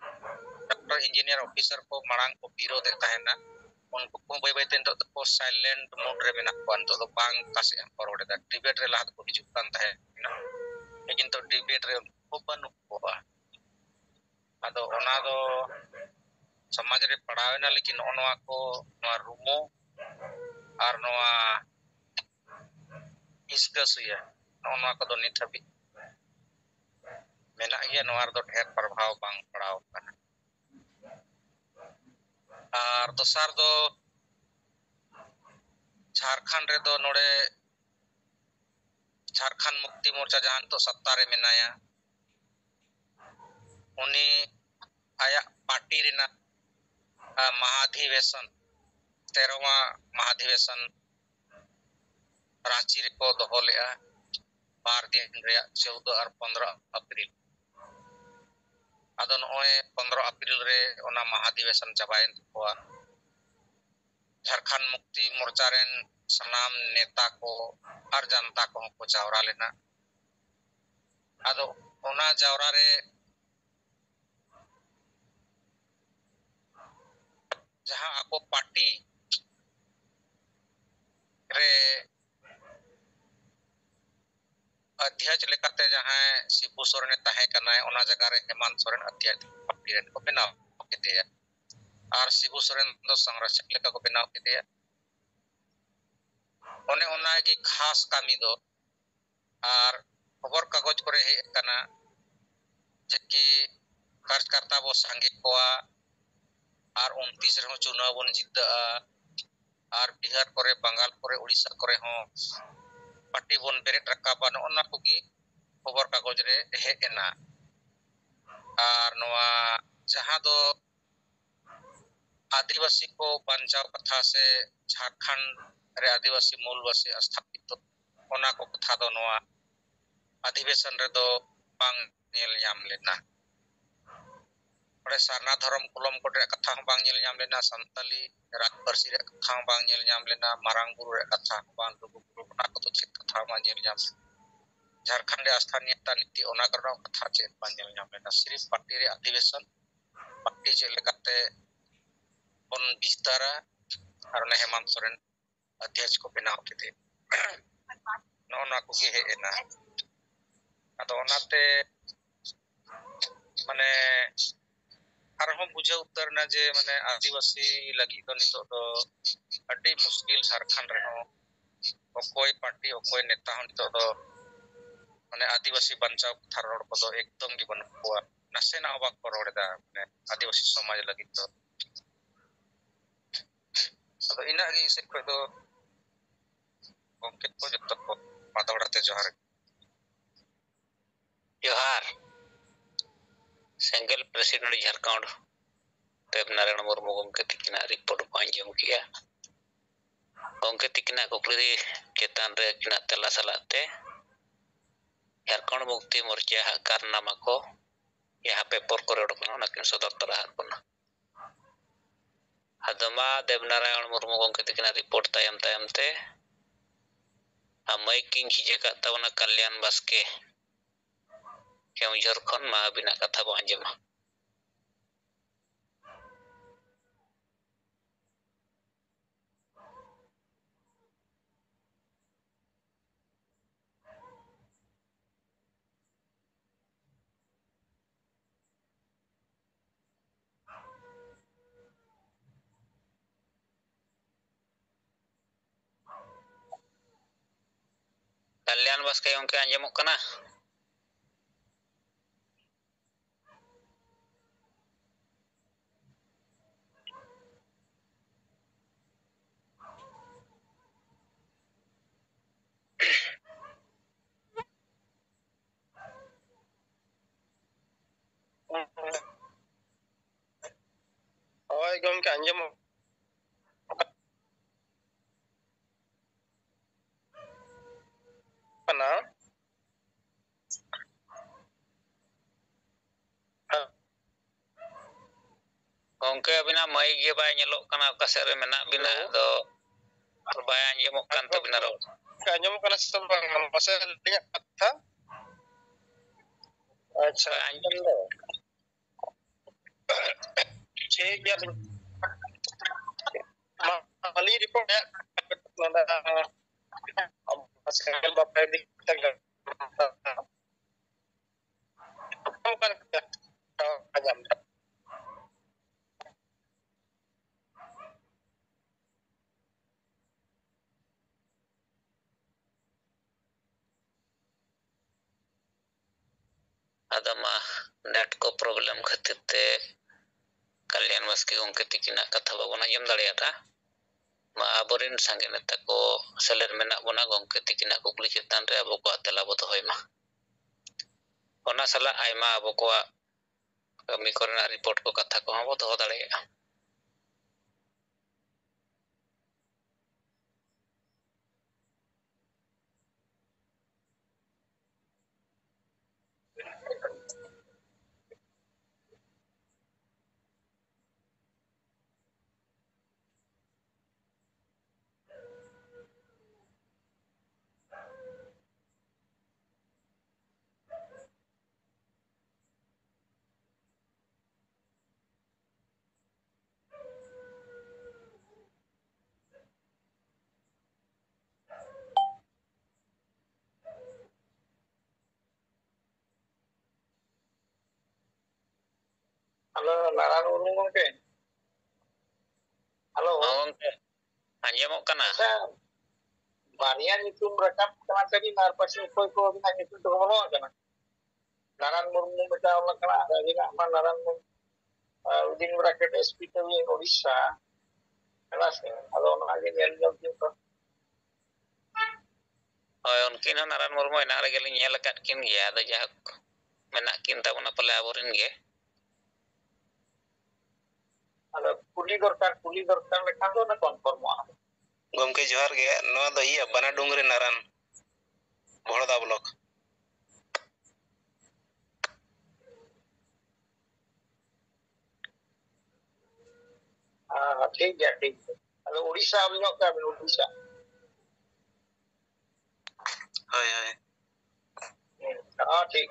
डॉक्टर इंजीनियर ऑफिसर को मांग को विरोध तहना उनको को बय बय तेन तो साइलेंट मोड रे मेना को तो बांग कासे फॉरवर्ड दा डिबेट रे लाद को हिजु कान तहना लेकिन तो डिबेट रे को बनु को आदो ओना दो समाज रे पड़ावेना लेकिन ओनवा को नवा रुमो आर नवा इसका सुया ओनवा को दो नित हबी मेना गया नवा दो ढेर प्रभाव बांग पड़ाव कना आर दोसार दो झारखंड रे दो नोडे झारखंड मुक्ति मोर्चा जहां तो सत्ता रे मेनाया उनी आया पार्टी रेना महाधिवेशन 13वां महाधिवेशन रांची रे को दोहो लेआ 12 दिन रे 14 और 15 अप्रैल आदो नोय 15 अप्रैल रे ओना महाधिवेशन चाबायन को झारखंड मुक्ति मोर्चा रेन सनाम नेता को और जनता को जावरा लेना आदो ओना जावरा रे जहां आपको पार्टी रे अध्यक्ष लेकाते जहां शिबू सोरेन ताहे कना ओना जगह रे हेमंत सोरेन अध्यक्ष पार्टी रे को बनाव केतेया और शिबू सोरेन दो संरक्षक लेका को बनाव केतेया ओने ओना की खास कामी दो और खबर कागज करे हे कना जेकी कार्यकर्ता बो संगे कोआ और 29 रे चुनाव बन जिता और बिहार करे बंगाल करे उड़ीसा करे हो parti bon beret rakaba noona kogi khobor kagoj re hej ena ar noa jaha do आदिवासी को बंचाव कथा से झारखंड रे आदिवासी मूलवासी स्थापित ओना को कथा दो नोआ अधिवेशन रे दो बांग नेल याम लेना ओरे सारना धर्म कुलम को रे कथा बांग नेल याम लेना संताली राज परसी रे कथा बांग नेल याम लेना मारांग गुरु रे कथा बांग लुगु गुरु ओना को तो चेत कथा बांग नेल याम झारखंड रे स्थानीयता नीति ओना करना कथा चेत बांग नेल याम लेना सिर्फ पार्टी रे अधिवेशन पार्टी जे लेकाते on bistara karena Hemant Soren अध्यक्ष को बनाव के नौना को ही है ना अतो ओनाते माने आरहों बुझे उत्तर ना जे माने आदिवासी लगी तो नितो तो अड्डी मुश्किल झारखंड रहो कोई पार्टी कोई नेता हो नितो तो माने आदिवासी बंचाव थारोड़ को तो एकदम की बन हुआ नसे ना अबाक करोड़ दा माने आदिवासी समाज लगी तो अतो इना गी से को तो gomket ko jotto ko matawrate johar जोहार सिंगल प्रेसिडेंट झारखंड देव नारायण मुर्मू गomket तिकिना रिपोर्ट को अंजम किया गomket तिकिना कुकली चेतान रे किना तला सलाते झारखंड मुक्ति मोर्चा कारनामा को यहाँ पेपर करे उडकना नकिन सदर तरह कोना हदमा देव नारायण मुर्मू गomket तिकिना रिपोर्ट तायम तायम ते माइकिंग खिजे का तवना कल्याण बास्के केउझर खन मा बिना कथा बो अंजमा कल्याण बास्के उनके अंजमो कना Hoy gomke anjamo kana गomke बिना माई गे बाय नेलो कना कसे रे मेना बिना दो और बाय अंजमो kan to बिना रो anjamo kana sembang masa lihat kata अच्छा अंजम दो ठीक है माली रिपोर्ट है Nanda sekarang bapak di kita bukan ajam adama net को प्रॉब्लम खातिर ते कल्याण बास्के गomket तिकिना कथा बाबोना अंजम दाड़ियाता मा आबोरिन संगे नेता को सेलेर मेना बोना गomket तिकिना कुकली चेतान रे अबो को तेला बो दोहय मा ओना सला आयमा अबो को कमी करना रिपोर्ट को कथा को बो दोह दाड़िया halo Naran Urung gomke halo गomke अंजमो कना बानिया nyutum rekap kana tadi nar pasi koi ko bina nyutum to hono kana Naran Murmu beta orang kana ada nak man Naran udin bracket SP to in Odisha kelas kalau lagi nyel nyel gitu ᱦᱳᱭ ᱩᱱᱠᱤᱱ ᱦᱚᱸ ᱱᱟᱨᱟᱭᱚᱱ ᱢᱩᱨᱢᱩ ᱮᱱᱟᱝ ᱨᱮᱜᱮᱞᱤᱧ ᱧᱮᱞ ᱟᱠᱟᱫ ᱠᱤᱱ ᱜᱮᱭᱟ ᱟᱫᱚ ᱡᱟᱭᱦᱳᱠ ᱢᱮᱱᱟᱜ ᱠᱤᱱ ᱛᱟᱵᱚᱱᱟ ᱯᱟᱞᱮ ᱟᱵᱚᱨᱮᱱ ᱜᱮ ᱟᱫᱚ ᱠᱩᱞᱤ ᱫᱚᱨᱠᱟর ᱞᱮᱠᱷᱟᱱ ᱫᱚ ᱚᱱᱟ ᱠᱚᱱᱯᱷᱟᱨᱢᱚᱜᱼᱟ ᱜᱚᱢᱠᱮ ᱡᱚᱦᱟᱨ ᱜᱮ ᱱᱚᱣᱟ ᱫᱚ ᱵᱟᱱᱟᱰᱩᱝᱨᱤ ᱱᱟᱨᱟᱱ ᱵᱚᱲᱫᱟ ᱵᱞᱚᱠ ठीक गया अरे उड़ीसा अभियोग का उड़ीसा ᱦᱳᱭ ᱦᱳᱭ हाँ ठीक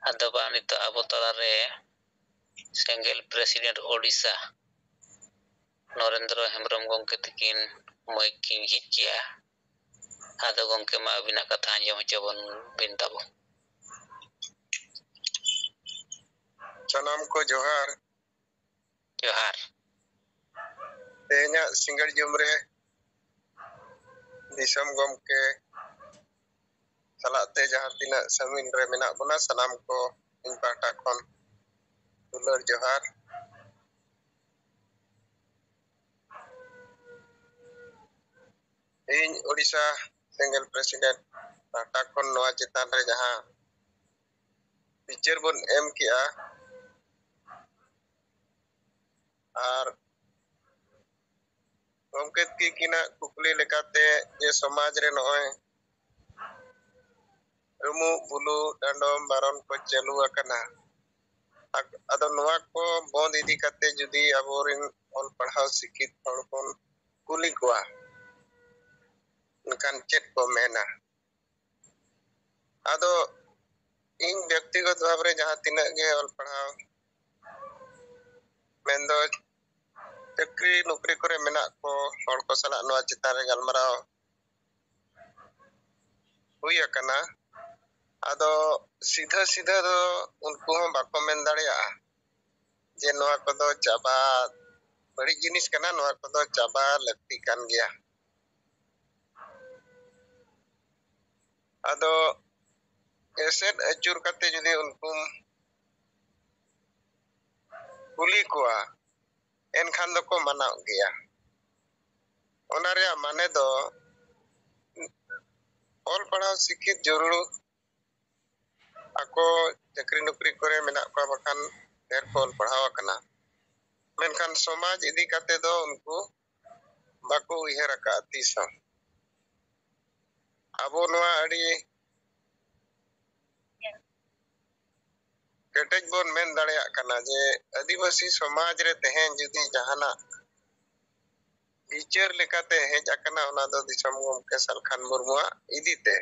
ᱟᱫᱚ ᱵᱟᱝ ᱱᱤᱛᱚᱜ ᱟᱵᱚ ᱛᱟᱞᱟᱨᱮ ᱥᱮᱸᱜᱮᱞ ᱯᱨᱮᱥᱤᱰᱮᱱᱴ ᱳᱰᱤᱥᱟ ᱱᱚᱨᱮᱱᱫᱨᱚ ᱦᱮᱢᱵᱨᱚᱢ ᱜᱚᱢᱠᱮ ᱛᱟᱹᱠᱤᱱ ᱢᱟᱹᱭᱤᱠ ᱠᱤᱱ ᱡᱷᱤᱡ ᱠᱮᱜᱼᱟ ᱟᱫᱚ ᱜᱚᱢᱠᱮ ᱢᱟ ᱟᱹᱵᱤᱱᱟᱜ ᱠᱟᱛᱷᱟ ᱟᱸᱡᱚᱢ ᱦᱚᱪᱚ ᱵᱤᱱ ᱛᱟᱵᱚᱱ ᱥᱟᱱᱟᱢ ᱠᱚ ᱡᱚᱦᱟᱨ ᱡᱚᱦᱟᱨ ᱛᱮᱦᱮᱧᱟᱜ ᱥᱤᱸᱜᱟᱹᱲ ᱡᱚᱢ ᱨᱮ ᱫᱤᱥᱚᱢ ᱜᱚᱢᱠᱮ ᱥᱟᱞᱟᱜ ᱛᱮ ᱡᱟᱦᱟᱸ ᱛᱤᱱᱟᱹᱜ ᱥᱟᱺᱜᱤᱧ ᱨᱮ ᱢᱮᱱᱟᱜ ᱵᱚᱱᱟ ᱥᱟᱱᱟᱢ ᱠᱚ ᱤᱧ ᱯᱟᱦᱴᱟ ᱠᱷᱚᱱ ᱫᱩᱞᱟᱹᱲ ᱡᱚᱦᱟᱨ ᱤᱧ ᱳᱰᱤᱥᱟ ᱥᱮᱸᱜᱮᱞ ᱯᱨᱮᱥᱤᱰᱮᱱᱴ ᱯᱟᱦᱴᱟ ᱠᱷᱚᱱ ᱱᱚᱣᱟ ᱪᱮᱛᱟᱱ ᱨᱮ ᱡᱟᱦᱟᱸ ᱵᱤᱪᱟᱹᱨ ᱵᱚᱱ ᱮᱢ ᱠᱮᱜᱼᱟ ᱟᱨ ᱜᱚᱢᱠᱮ ᱛᱤᱠᱤᱱᱟᱜ ᱠᱩᱠᱞᱤ ᱞᱮᱠᱟᱛᱮ ᱡᱮ ᱥᱚᱢᱟᱡᱽ ᱨᱮ ᱱᱚᱜᱼᱚᱭ ᱨᱩᱢᱩᱜ ᱵᱩᱞᱩᱜ ᱰᱟᱸᱰᱚᱢ ᱵᱟᱨᱚᱱ ᱠᱚ ᱪᱟᱹᱞᱩ ᱟᱠᱟᱱᱟ ᱟᱫᱚ ᱱᱚᱣᱟ ᱠᱚ ᱵᱚᱱᱫ ᱤᱫᱤ ᱠᱟᱛᱮ ᱡᱩᱫᱤ ᱟᱵᱚᱨᱮᱱ ᱚᱞ ᱯᱟᱲᱦᱟᱣ ᱥᱤᱠᱷᱤᱛ ᱦᱚᱲ ᱵᱚᱱ ᱠᱩᱞᱤ ᱠᱚᱣᱟ ᱮᱱᱠᱷᱟᱱ ᱪᱮᱫ ᱠᱚ ᱢᱮᱱᱟ ᱟᱫᱚ ᱤᱧ ᱵᱮᱠᱛᱤᱜᱚᱛ ᱵᱷᱟᱵᱽ ᱨᱮ ᱡᱟᱦᱟᱸ ᱛᱤᱱᱟᱹᱜ ᱜᱮ ᱚᱞ ᱯᱟᱲᱦᱟᱣ ᱢᱮᱱᱫᱚ ᱪᱟᱹᱠᱨᱤ ᱱᱚᱠᱨᱤ ᱠᱚᱨᱮ ᱢᱮᱱᱟᱜ ᱠᱚ ᱦᱚᱲ ᱠᱚ ᱥᱟᱞᱟᱜ ᱱᱚᱣᱟ ᱪᱮᱛᱟᱱ ᱨᱮ ᱜᱟᱞᱢᱟᱨᱟᱣ ᱦᱩᱭ ᱟᱠᱟᱱᱟ ᱟᱫᱚ ᱥᱤᱫᱷᱟᱹ ᱫᱚ ᱩᱱᱠᱩ ᱦᱚᱸ ᱵᱟᱠᱚ ᱢᱮᱱ ᱫᱟᱲᱮᱭᱟᱜᱼᱟ ᱡᱮ ᱱᱚᱣᱟ ᱠᱚᱫᱚ ᱪᱟᱵᱟ ᱵᱟᱹᱲᱤᱡ ᱡᱤᱱᱤᱥ ᱠᱟᱱᱟ ᱱᱚᱣᱟ ᱠᱚᱫᱚ ᱪᱟᱵᱟ ᱞᱟᱹᱠᱛᱤ ᱠᱟᱱ ᱜᱮᱭᱟ ᱟᱫᱚ ᱮᱥᱮᱫ ᱟᱹᱪᱩᱨ ᱠᱟᱛᱮ ᱡᱩᱫᱤ ᱩᱱᱠᱩᱢ ᱠᱩᱞᱤ ᱠᱚᱣᱟ ᱮᱱᱠᱷᱟᱱ ᱫᱚᱠᱚ ᱢᱟᱱᱟᱣ ᱜᱮᱭᱟ ᱚᱱᱟ ᱨᱮᱭᱟᱜ ᱢᱟᱱᱮ ᱫᱚ ᱚᱞ ᱯᱟᱲᱦᱟᱣ ᱥᱤᱠᱷᱤᱛ ᱡᱟᱹᱨᱩᱲ ᱟᱠᱚ ᱪᱟᱹᱠᱨᱤ ᱱᱚᱠᱨᱤ ᱠᱚᱨᱮ ᱢᱮᱱᱟᱜ ᱠᱚᱣᱟ ᱵᱟᱠᱷᱟᱱ ᱰᱷᱮᱨ ᱠᱚ ᱚᱞ ᱯᱟᱲᱦᱟᱣ ᱟᱠᱟᱱᱟ ᱢᱮᱱᱠᱷᱟᱱ ᱥᱚᱢᱟᱡᱽ ᱤᱫᱤ ᱠᱟᱛᱮ ᱫᱚ ᱩᱱᱠᱩ ᱵᱟᱠᱚ ᱩᱭᱦᱟᱹᱨ ᱟᱠᱟᱫ ᱛᱤᱥ ᱦᱚᱸ ᱟᱵᱚ ᱱᱚᱣᱟ ᱟᱹᱰᱤ ᱠᱮᱴᱮᱡ ᱵᱚᱱ ᱢᱮᱱ ᱫᱟᱲᱮᱭᱟᱜ ᱠᱟᱱᱟ ᱡᱮ ᱟᱹᱫᱤᱵᱟᱹᱥᱤ ᱥᱚᱢᱟᱡᱽ ᱨᱮ ᱛᱮᱦᱮᱧ ᱡᱩᱫᱤ ᱡᱟᱦᱟᱱᱟᱜ ᱵᱤᱪᱟᱹᱨ ᱞᱮᱠᱟᱛᱮ ᱦᱮᱡ ᱟᱠᱟᱱᱟ ᱚᱱᱟ ᱫᱚ ᱫᱤᱥᱚᱢ ᱜᱚᱢᱠᱮ ᱥᱟᱞᱠᱷᱟᱱ ᱢᱩᱨᱢᱩᱣᱟᱜ ᱤᱫᱤᱛᱮ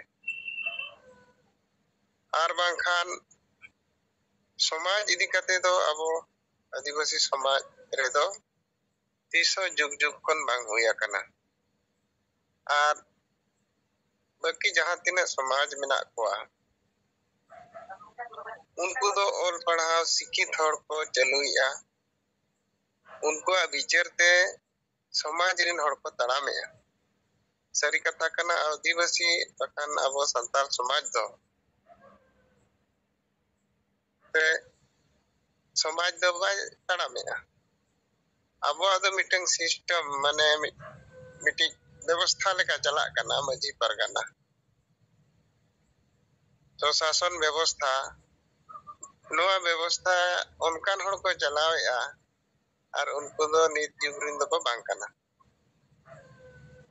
ᱟᱨ ᱵᱟᱝᱠᱷᱟᱱ ᱥᱚᱢᱟᱡᱽ ᱤᱫᱤ ᱠᱟᱛᱮ ᱫᱚ ᱟᱵᱚ ᱟᱹᱫᱤᱵᱟᱹᱥᱤ ᱥᱚᱢᱟᱡᱽ ᱨᱮᱫᱚ ᱛᱤᱥᱦᱚᱸ ᱡᱩᱜᱽ ᱠᱷᱚᱱ ᱵᱟᱝ ᱦᱩᱭ ᱟᱠᱟᱱᱟ ᱟᱨ ᱵᱟᱹᱠᱤ ᱡᱟᱦᱟᱸ ᱛᱤᱱᱟᱹᱜ ᱥᱚᱢᱟᱡᱽ ᱢᱮᱱᱟᱜ ᱠᱚᱣᱟ ᱩᱱᱠᱩ ᱫᱚ ᱚᱞ ᱯᱟᱲᱦᱟᱣ ᱥᱤᱠᱷᱤᱛ ᱦᱚᱲ ᱠᱚ ᱪᱟᱹᱞᱩᱭᱮᱫᱼᱟ ᱩᱱᱠᱩᱣᱟᱜ ᱵᱤᱪᱟᱹᱨ ᱛᱮ ᱥᱚᱢᱟᱡᱽ ᱨᱮᱱ ᱦᱚᱲ ᱠᱚ ᱛᱟᱲᱟᱢᱮᱜᱼᱟ ᱥᱟᱹᱨᱤ ᱠᱟᱛᱷᱟ ᱠᱟᱱᱟ ᱟᱹᱫᱤᱵᱟᱹᱥᱤ ᱵᱟᱠᱷᱟᱱ ᱟᱵᱚ ᱥᱟᱱᱛᱟᱲ ᱥᱚᱢᱟᱡᱽ ᱫᱚ ᱥᱚᱢᱟᱡᱽ ᱫᱚ ᱵᱟᱭ ᱛᱟᱲᱟᱢᱮᱜᱼᱟ ᱟᱵᱚᱣᱟᱜ ᱫᱚ ᱢᱤᱫᱴᱟᱝ ᱥᱤᱥᱴᱮᱢ ᱢᱟᱱᱮ ᱢᱤᱫᱴᱤᱡ ᱵᱮᱵᱚᱥᱛᱷᱟ ᱞᱮᱠᱟ ᱪᱟᱞᱟᱜ ᱠᱟᱱᱟ ᱢᱟᱺᱡᱷᱤ ᱯᱟᱨᱜᱟᱱᱟ ᱥᱚᱥᱟᱥᱚᱱ ᱵᱮᱵᱚᱥᱛᱷᱟ ᱱᱚᱣᱟ ᱵᱮᱵᱚᱥᱛᱷᱟ ᱚᱱᱠᱟᱱ ᱦᱚᱲ ᱠᱚ ᱪᱟᱞᱟᱣᱮᱜᱼᱟ ᱟᱨ ᱩᱱᱠᱩ ᱫᱚ ᱱᱤᱛ ᱡᱩᱜᱽ ᱨᱮᱱ ᱫᱚᱠᱚ ᱵᱟᱝ ᱠᱟᱱᱟ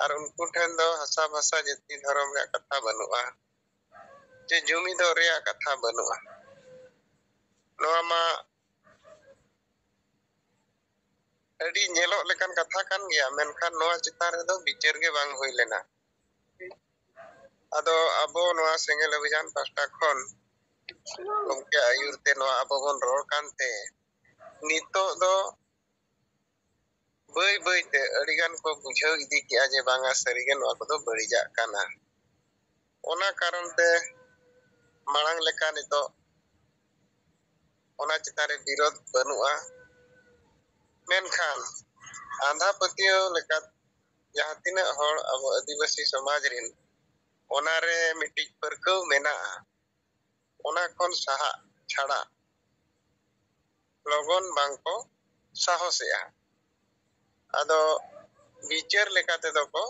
ᱟᱨ ᱩᱱᱠᱩ ᱴᱷᱮᱱ ᱫᱚ ᱦᱟᱥᱟ ᱵᱷᱟᱥᱟ ᱡᱟᱹᱛᱤ ᱫᱷᱚᱨᱚᱢ ᱨᱮᱭᱟᱜ ᱠᱟᱛᱷᱟ ᱵᱟᱹᱱᱩᱜᱼᱟ ᱡᱮ ᱡᱩᱢᱤᱫᱚᱜ ᱨᱮᱭᱟᱜ ᱠᱟᱛᱷᱟ ᱵᱟᱹᱱᱩᱜᱼᱟ ᱱᱚᱣᱟ ᱢᱟ ᱟᱹᱰᱤ ᱧᱮᱞᱚᱜ ᱞᱮᱠᱟᱱ ᱠᱟᱛᱷᱟ ᱠᱟᱱ ᱜᱮᱭᱟ ᱢᱮᱱᱠᱷᱟन ᱱᱚᱣᱟ ᱪᱮᱛᱟᱱ ᱨᱮᱫᱚ ᱵᱤᱪᱟᱹᱨ ᱜᱮ ᱵᱟᱝ ᱦᱩᱭ ᱞᱮᱱᱟ ᱟᱫᱚ ᱟᱵᱚ ᱱᱚᱣᱟ ᱥᱮᱸᱜᱮᱞ ᱚᱵᱷᱤᱡᱟᱱ ᱯᱟᱥᱴᱟ ᱠᱷᱚᱱ ᱜᱚᱢᱠᱮ ᱟᱹᱭᱩᱨ ᱛᱮ ᱱᱚᱣᱟ ᱟᱵᱚ ᱵᱚᱱ ᱨᱚᱲ ᱠᱟᱱᱛᱮ ᱱᱤᱛᱚᱜ ᱫᱚ ᱵᱟᱹᱭᱛᱮ ᱟᱹᱰᱤᱜᱟᱱ ᱠᱚ ᱵᱩᱡᱷᱟᱹᱣ ᱤᱫᱤ ᱠᱮᱜᱼᱟ ᱡᱮ ᱵᱟᱝᱟ ᱥᱟᱹᱨᱤᱜᱮ ᱱᱚᱣᱟ ᱠᱚᱫᱚ ᱵᱟᱹᱲᱤᱡᱟᱜ ᱠᱟᱱᱟ ᱚᱱᱟ ᱠᱟᱨᱚᱱ ᱛᱮ ᱢᱟᱲᱟᱝ ᱞᱮᱠᱟ ᱱᱤᱛᱚᱜ ᱚᱱᱟ ᱪᱮᱛᱟᱱ ᱨᱮ ᱵᱤᱨᱳধ ᱵᱟᱹᱱᱩᱜᱼᱟ ᱢᱮᱱᱠᱷᱟᱱ ᱟᱸᱫᱷᱟ ᱯᱟᱹᱛᱭᱟᱹᱣ ᱞᱮᱠᱟ jahan tina hor abo adivasi samaj rin onare mitik perkau menaa ona kon saha chada logon bangko sahosea ado bicar lekate doko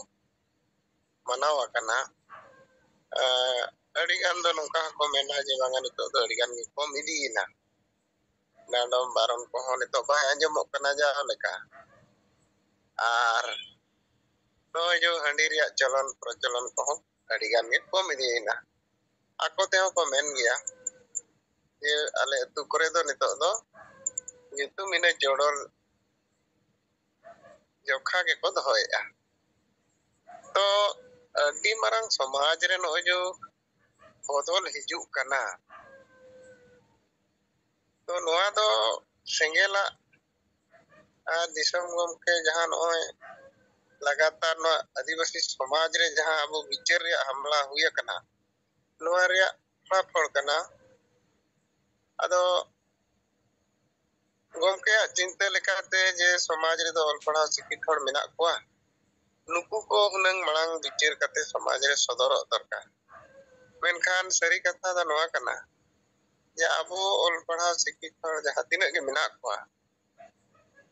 manaw akana adigan do nongka ko mena je banga nito do adigan ni kom idiina nadom baron ko hon nito ba anjomok kana ja leka ar no jo handi riya chalon prochalon ko adigan ni kom idiina ako te ko men gya je ale tu kore do nito do gitu mine jodor jokha ke ko dohoya to adi marang samaj re no jo bodol hijuk kana to noa do sengela दिसम गमके जहां नय लगातार न आदिवासी समाज रे जहां अब विचार रे हमला हुई कना नोआ रे फल कना अदो गमके चिंता लेकाते जे समाज रे दो अलपड़ा शिक्षित हड़ मेना कोआ नुकु को हुनंग मलांग विचार कते समाज रे सदर दरकार मेनखान सरी कथा दा नोआ कना जे अब अलपड़ा शिक्षित हड़ जहां तिना के मेना कोआ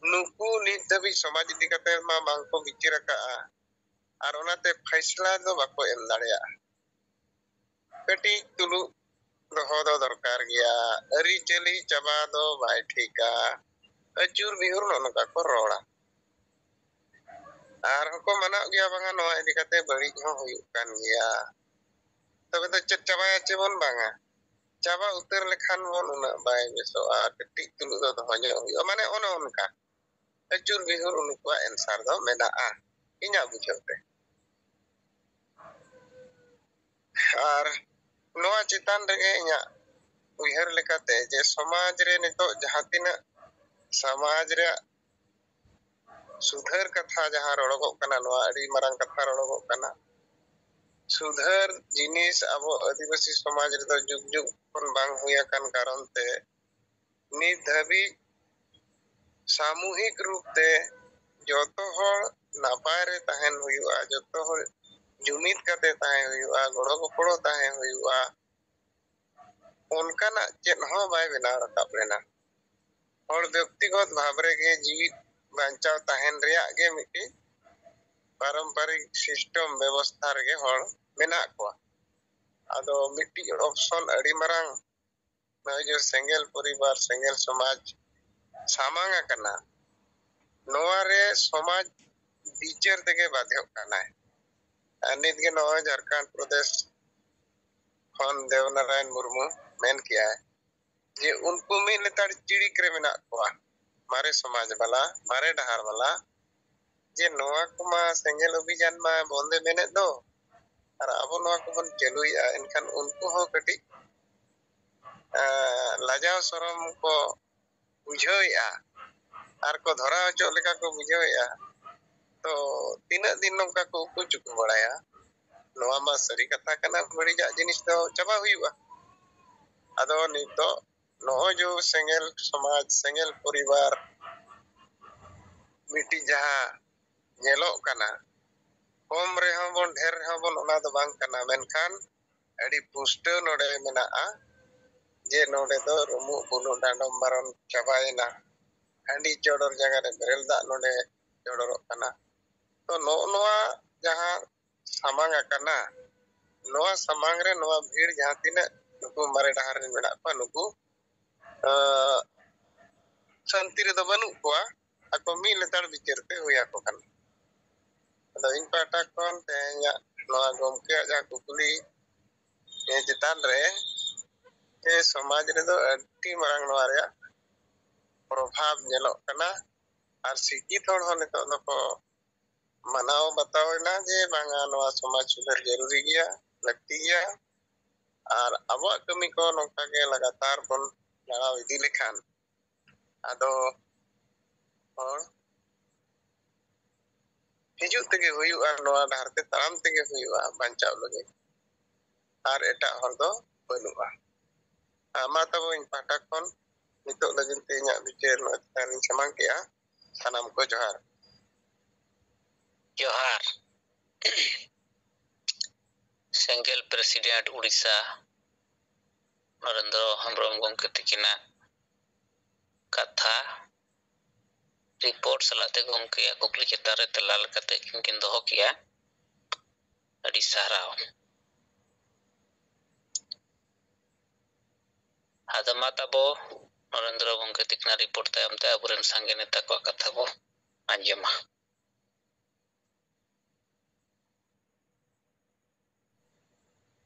नुकु नित दबी समाज इदी कते मा बांको विचार का और ओनाते फैसला दो बाको एम दाड़िया कटी तुलु दोहो दो दरकार गया अरी चली चबा दो बाय ठीका अचूर बिहुर ननका को रोड़ा और हको मना गया बांगा नोआ इदी कते बड़ी हो हुयुक कान गया तबे तो चट चबाया चेबन बांगा चबा उतर लेखान बोन उना बाय बेसोआ कटी तुलु दो दोहो हुयुक माने ओनो उनका अचूर बिहुर उनका एंसर दो मेना इना बुझते और नोआ चितान रे इना उहर लेकाते जे समाज रे नितो जहां तिना समाज रे सुधर कथा जहां रड़गो कना नोआ अडी मरंग कथा रड़गो कना सुधर जिनिस अबो आदिवासी समाज रे तो जुग जुग कोन बांग हुया कान कारण ते नि धबी सामूहिक रूप ते जोतो हर नापाय रे तहन हुयुआ जोतो हर जुमित कते तहन हुयुआ गड़ो गपड़ो तहन हुयुआ उनका चेत हो बाय बना रकाब लेना और व्यक्तिगत भावरे के जीवित बांचाव तहन रिया गे मिटी पारंपरिक सिस्टम व्यवस्था रे हर मेना को आदो मिटी ऑप्शन अड़ी मरंग जो सेंगेल परिवार सेंगेल समाज सामांग कना नोआ रे समाज विचार तेगे बाध्य कना नित के नोआ झारखंड प्रदेश खन देवनारायण मुर्मू मेन किया है जे उनको में लेतार चिड़ी करे मेना कोआ मारे समाज वाला मारे डहार वाला जे नोआ कुमा सेंगेल अभियान मा बंदे मेने दो और अब नोआ को बन चलुया इनखान उनको हो कटी लाजाव शरम को बुझोया और को धरा चो लेका को बुझोया तो तीना दिन नोका को उकु चुकु बड़ाया नोआ मा सरी कथा कना बड़ी जा जिनिस तो चबा हुआ अदो नितो नो जो सेंगेल समाज सेंगेल परिवार मिटी जहां नेलो कना कम रे हबन ढेर हबन ओना दो बांग कना मेनखान अडी पुष्ट नोडे मेना जे नोडे दो रुमु बुनु डांडम बारन चबायना हंडी चोडर जगह रे बेरल दा नोडे चोडर कना तो नोआ जहां सामांग कना नोआ सामांग रे नोआ भीड़ जहां तिना नुकु मारे डहार रे मेना पा नुकु शांति रे दो बनु कोआ ako mi letar bichirte huya ko kan ado in pata kon te nya noa gomke aja kukuli e jitan re e samaj re do ati marang noa re प्रभाव नेलो कना और शिक्षित हड़ हो नितो दको मनाव बताओ ना जे बांगा नोआ समाज सुधर जरूरी गया लगती गया और अब कमी को नोका के लगातार बन लड़ाव इदी लेखान आदो और हिजू तेगे हुयुआ नोआ डारते ताराम तेगे हुयुआ बांचाव लगे और एटा हर दो बनुआ मा तब इन पाटा कोन नितो लगिन ते इना बिचार नो तानी समांग किया सनाम को जोहार जोहार सेंगेल प्रेसिडेंट उड़ीसा नरेंद्र हेम्ब्रम गंके तकिना कथा रिपोर्ट सलाते गंके कुकली चेतारे तलाल कते किनकिन दोहो किया अड़ी साराव आदमा तबो नरेंद्र गंके तकिना रिपोर्ट तायम ते अबुरेन संगे नेता को कथा बो अंजमा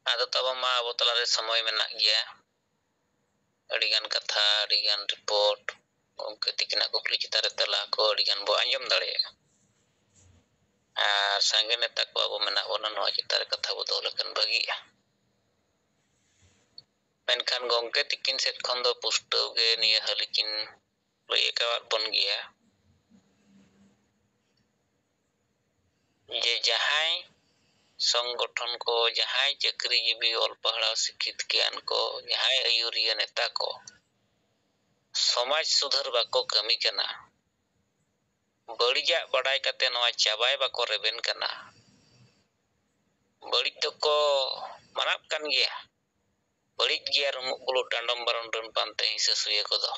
आदो तब मा अब तलारे समय मेना गया अड़ीगान कथा अड़ीगान रिपोर्ट गंके तकिना कुकली चेतारे तला को अड़ीगान बो अंजम दाड़े आ संगे नेता को अब मेना बोना नवा चेतारे कथा बो दो लकन बगिया मेनखान गंके तकिन सेट खन दो पुष्टव गे निया हलिकिन लई कावार बन गया जे जहां संगठन को जहां चाकरीजीवी और पढ़ा शिक्षित ज्ञान को जहां आयुरिया नेता को समाज सुधार बाको कमी कना बड़िया बड़ाई कते नवा चाबाय बाको रेबेन कना बड़ी तो को मनाप कन गया बड़ी गया रुमुक बुलु डांडम बारंडन पानते हिस्सा सुये को दो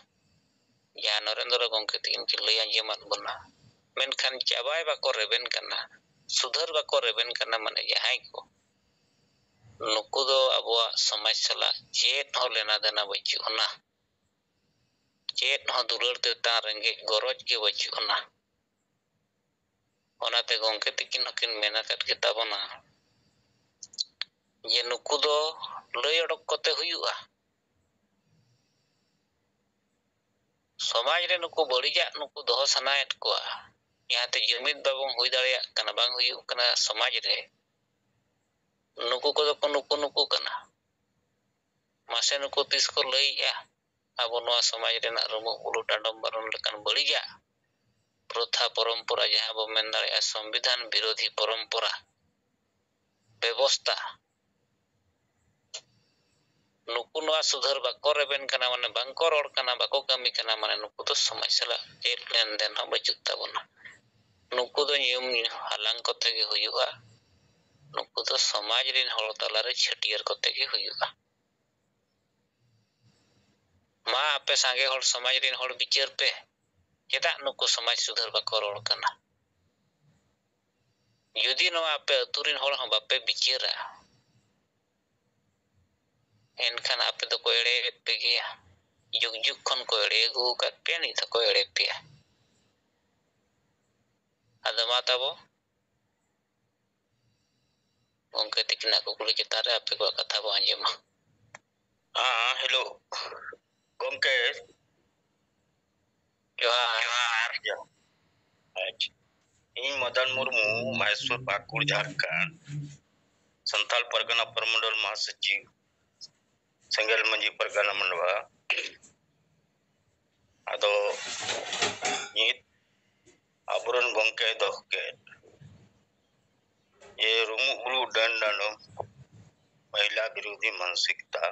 या नरेंद्र गंके तकिन की लई आंजमात बना मेनखान चाबाय बाको रेबेन कना सुधार बाको रेबेन कना माने जहां को नुकु दो अबवा समाज सला चेत हो लेना देना बचुना चेत हो दुलर ते ता रेंगे गरज के बचुना ओनाते गंके तकिन हकिन मेना कट के ताबना ये नुकु दो लई अडक कते हुयुआ समाज रे नुकु बड़िजा नुकु दोह सनायत कोआ याते जुमिद बाबन हुई दाड़िया कना बांग हुयुक कना समाज रे नुकु को तो नुकु कना मासे नुकु तिस को लईया अब नवा समाज रेना रुमु बुलु डांडम बारन लेकन बड़िजा प्रथा परंपरा जहां बो मेन दाड़िया संविधान विरोधी परंपरा व्यवस्था नुकु नवा सुधार बाको रेबेन कना माने बांको रोड कना बाको कमी कना माने नुकु तो समाज सला चेत लेन देन हो बचुत ताबोना नुकु दो नियम हालांग कोते गे हुयुआ नुकु तो समाज रिन हर तलारे छटियर कोते गे हुयुआ मा आपे सांगे हर समाज रिन हर विचार पे चेदा नुकु समाज सुधार बाको रोड कना यदि नवा आपे अतुरिन हर हम बापे विचारा एनखान आपे तो को एड़े पे गया जुग जुग खन को एड़े गु का पे नहीं तो को एड़े पे आदमा तबो गंके तकिना कुकली चेतारे आपे को कथा बो अंजमा हेलो गंके जोहार अच्छा इन मदन मुर्मू मैसूर पाकुड़ झारखंड संथाल परगना परमंडल महासचिव सेंगेल मंजी परगना मंडवा आदो नित अबुरन गंके दोहके ये रुमु बुलु डांडम महिला विरोधी मानसिकता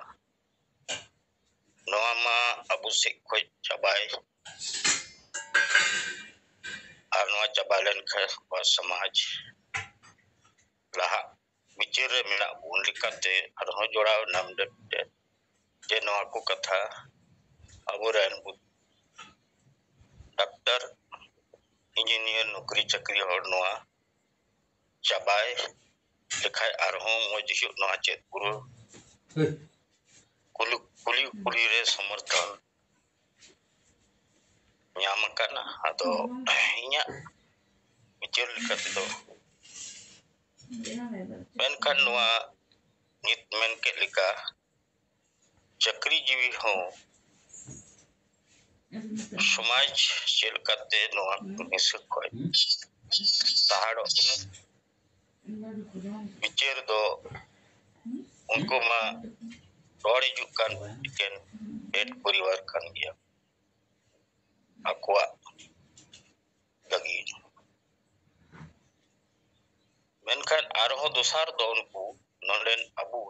नवा मा अबु से खोज चबाय आनवा चबालन ख समाज लहा विचार रे मेना बुन लिकाते अरह जोड़ाव नाम दे जे नवा को कथा अबुरन डॉक्टर इंजीनियर नौकरी चाकरी हर नवा चबाय लेखाय अरह मज हिउ नवा चेत पुरो कुली रे समर्थन ᱧᱟᱢᱟᱠᱟᱱᱟ ᱟᱫᱚ ᱤᱧᱟᱹᱜ ᱵᱤᱪᱟᱹᱨ ᱞᱮᱠᱟᱛᱮ ᱫᱚ ᱢᱮᱱᱠᱷᱟᱱ ᱱᱚᱣᱟ ᱱᱤᱛ ᱢᱮᱱ ᱠᱮᱫ ᱞᱮᱠᱟ ᱪᱟᱹᱠᱨᱤ ᱡᱤᱣᱤ ᱦᱚᱸ समाज चलकाते नोआ हिस्सा खय ताहाड़ो विचार दो उनको मा रोड़े जुकान इकेन पेट परिवार कान गया अकुआ लगी मेनखान आरहो दोसार दो उनको नोंडेन अबू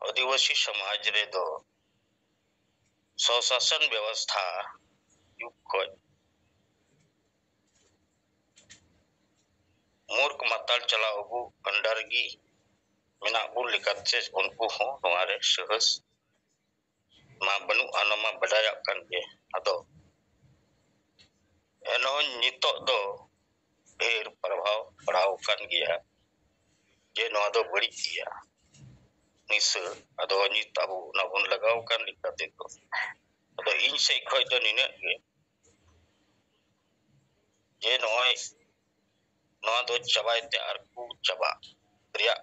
आदिवासी समाज रे दो स्वशासन व्यवस्था युग खय मूर्ख माताल चलाव अबू अंडर गी मेना बु लेकाते उनको हो नोआरे सहस मा बनु आनमा बडाया kan ge ado eno nitok do प्रभाव पड़ाव kan gया je no ado bari gya nisa ado ni tabu na bun लगाव kan likate ko ado in sei khoi do ni ne je noi no do chabai te arku chaba priya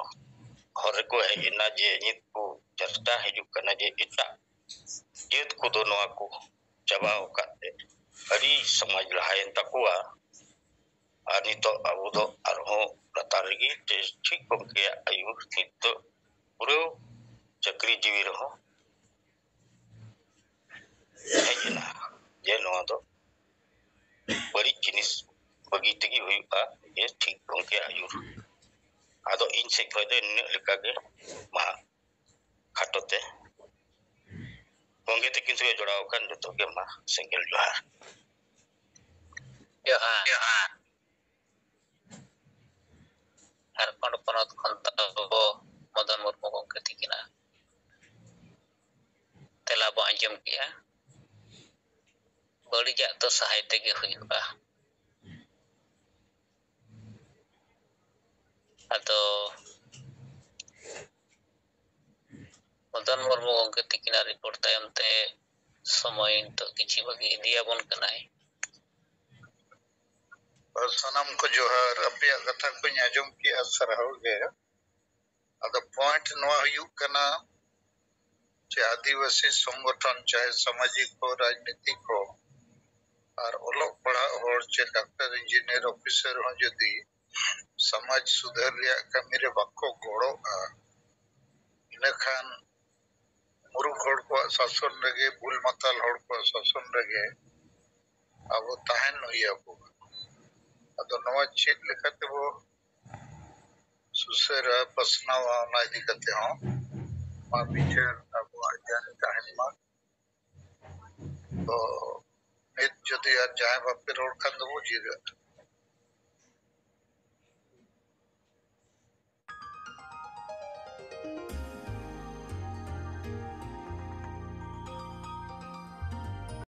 hore ko ina je nit ko cerita hidup kana je ita jet ko do no aku chaba ukate ari samaj lahayan takwa ani to abudo arho ratarigi je ठीक ko ke ayu nito puro chakri jiwi raho hejna je no do bari jinis bagi tegi huyuka je ठीक ko ke ayu ado in se ko de ne lekage ma khatote Mungkin tekin sudah jodohkan untuk gemah singgil johar. Johar. Harkond ponot kontago Madan Murmu gongke tikina. Tela bo anjam kia. Balijak to sahay tege huyuka. Atau Madan Murmu gongke tikina report tayam te समय तो किसी बगी दिया बन कनाई सनम को जोहार अपने कथा को आजम की असर हो गया अद पॉइंट नवा हुयुक कना चाहे आदिवासी संगठन चाहे सामाजिक हो राजनीतिक हो और ओलोक पढ़ा और चाहे डॉक्टर इंजीनियर ऑफिसर हो जदी समाज सुधार लिया कमी रे बाको गोड़ो इनखान मुरुख हड़ को शासन रगे बुल मतल हड़ को शासन रगे अब तहन हुई अब अदो नवा चेक लेकते वो सुसर पसनावा ना इदी करते हो मा पिक्चर अब आजान तहन मा तो नित जदि यार जाए बापे रोड खान दो जी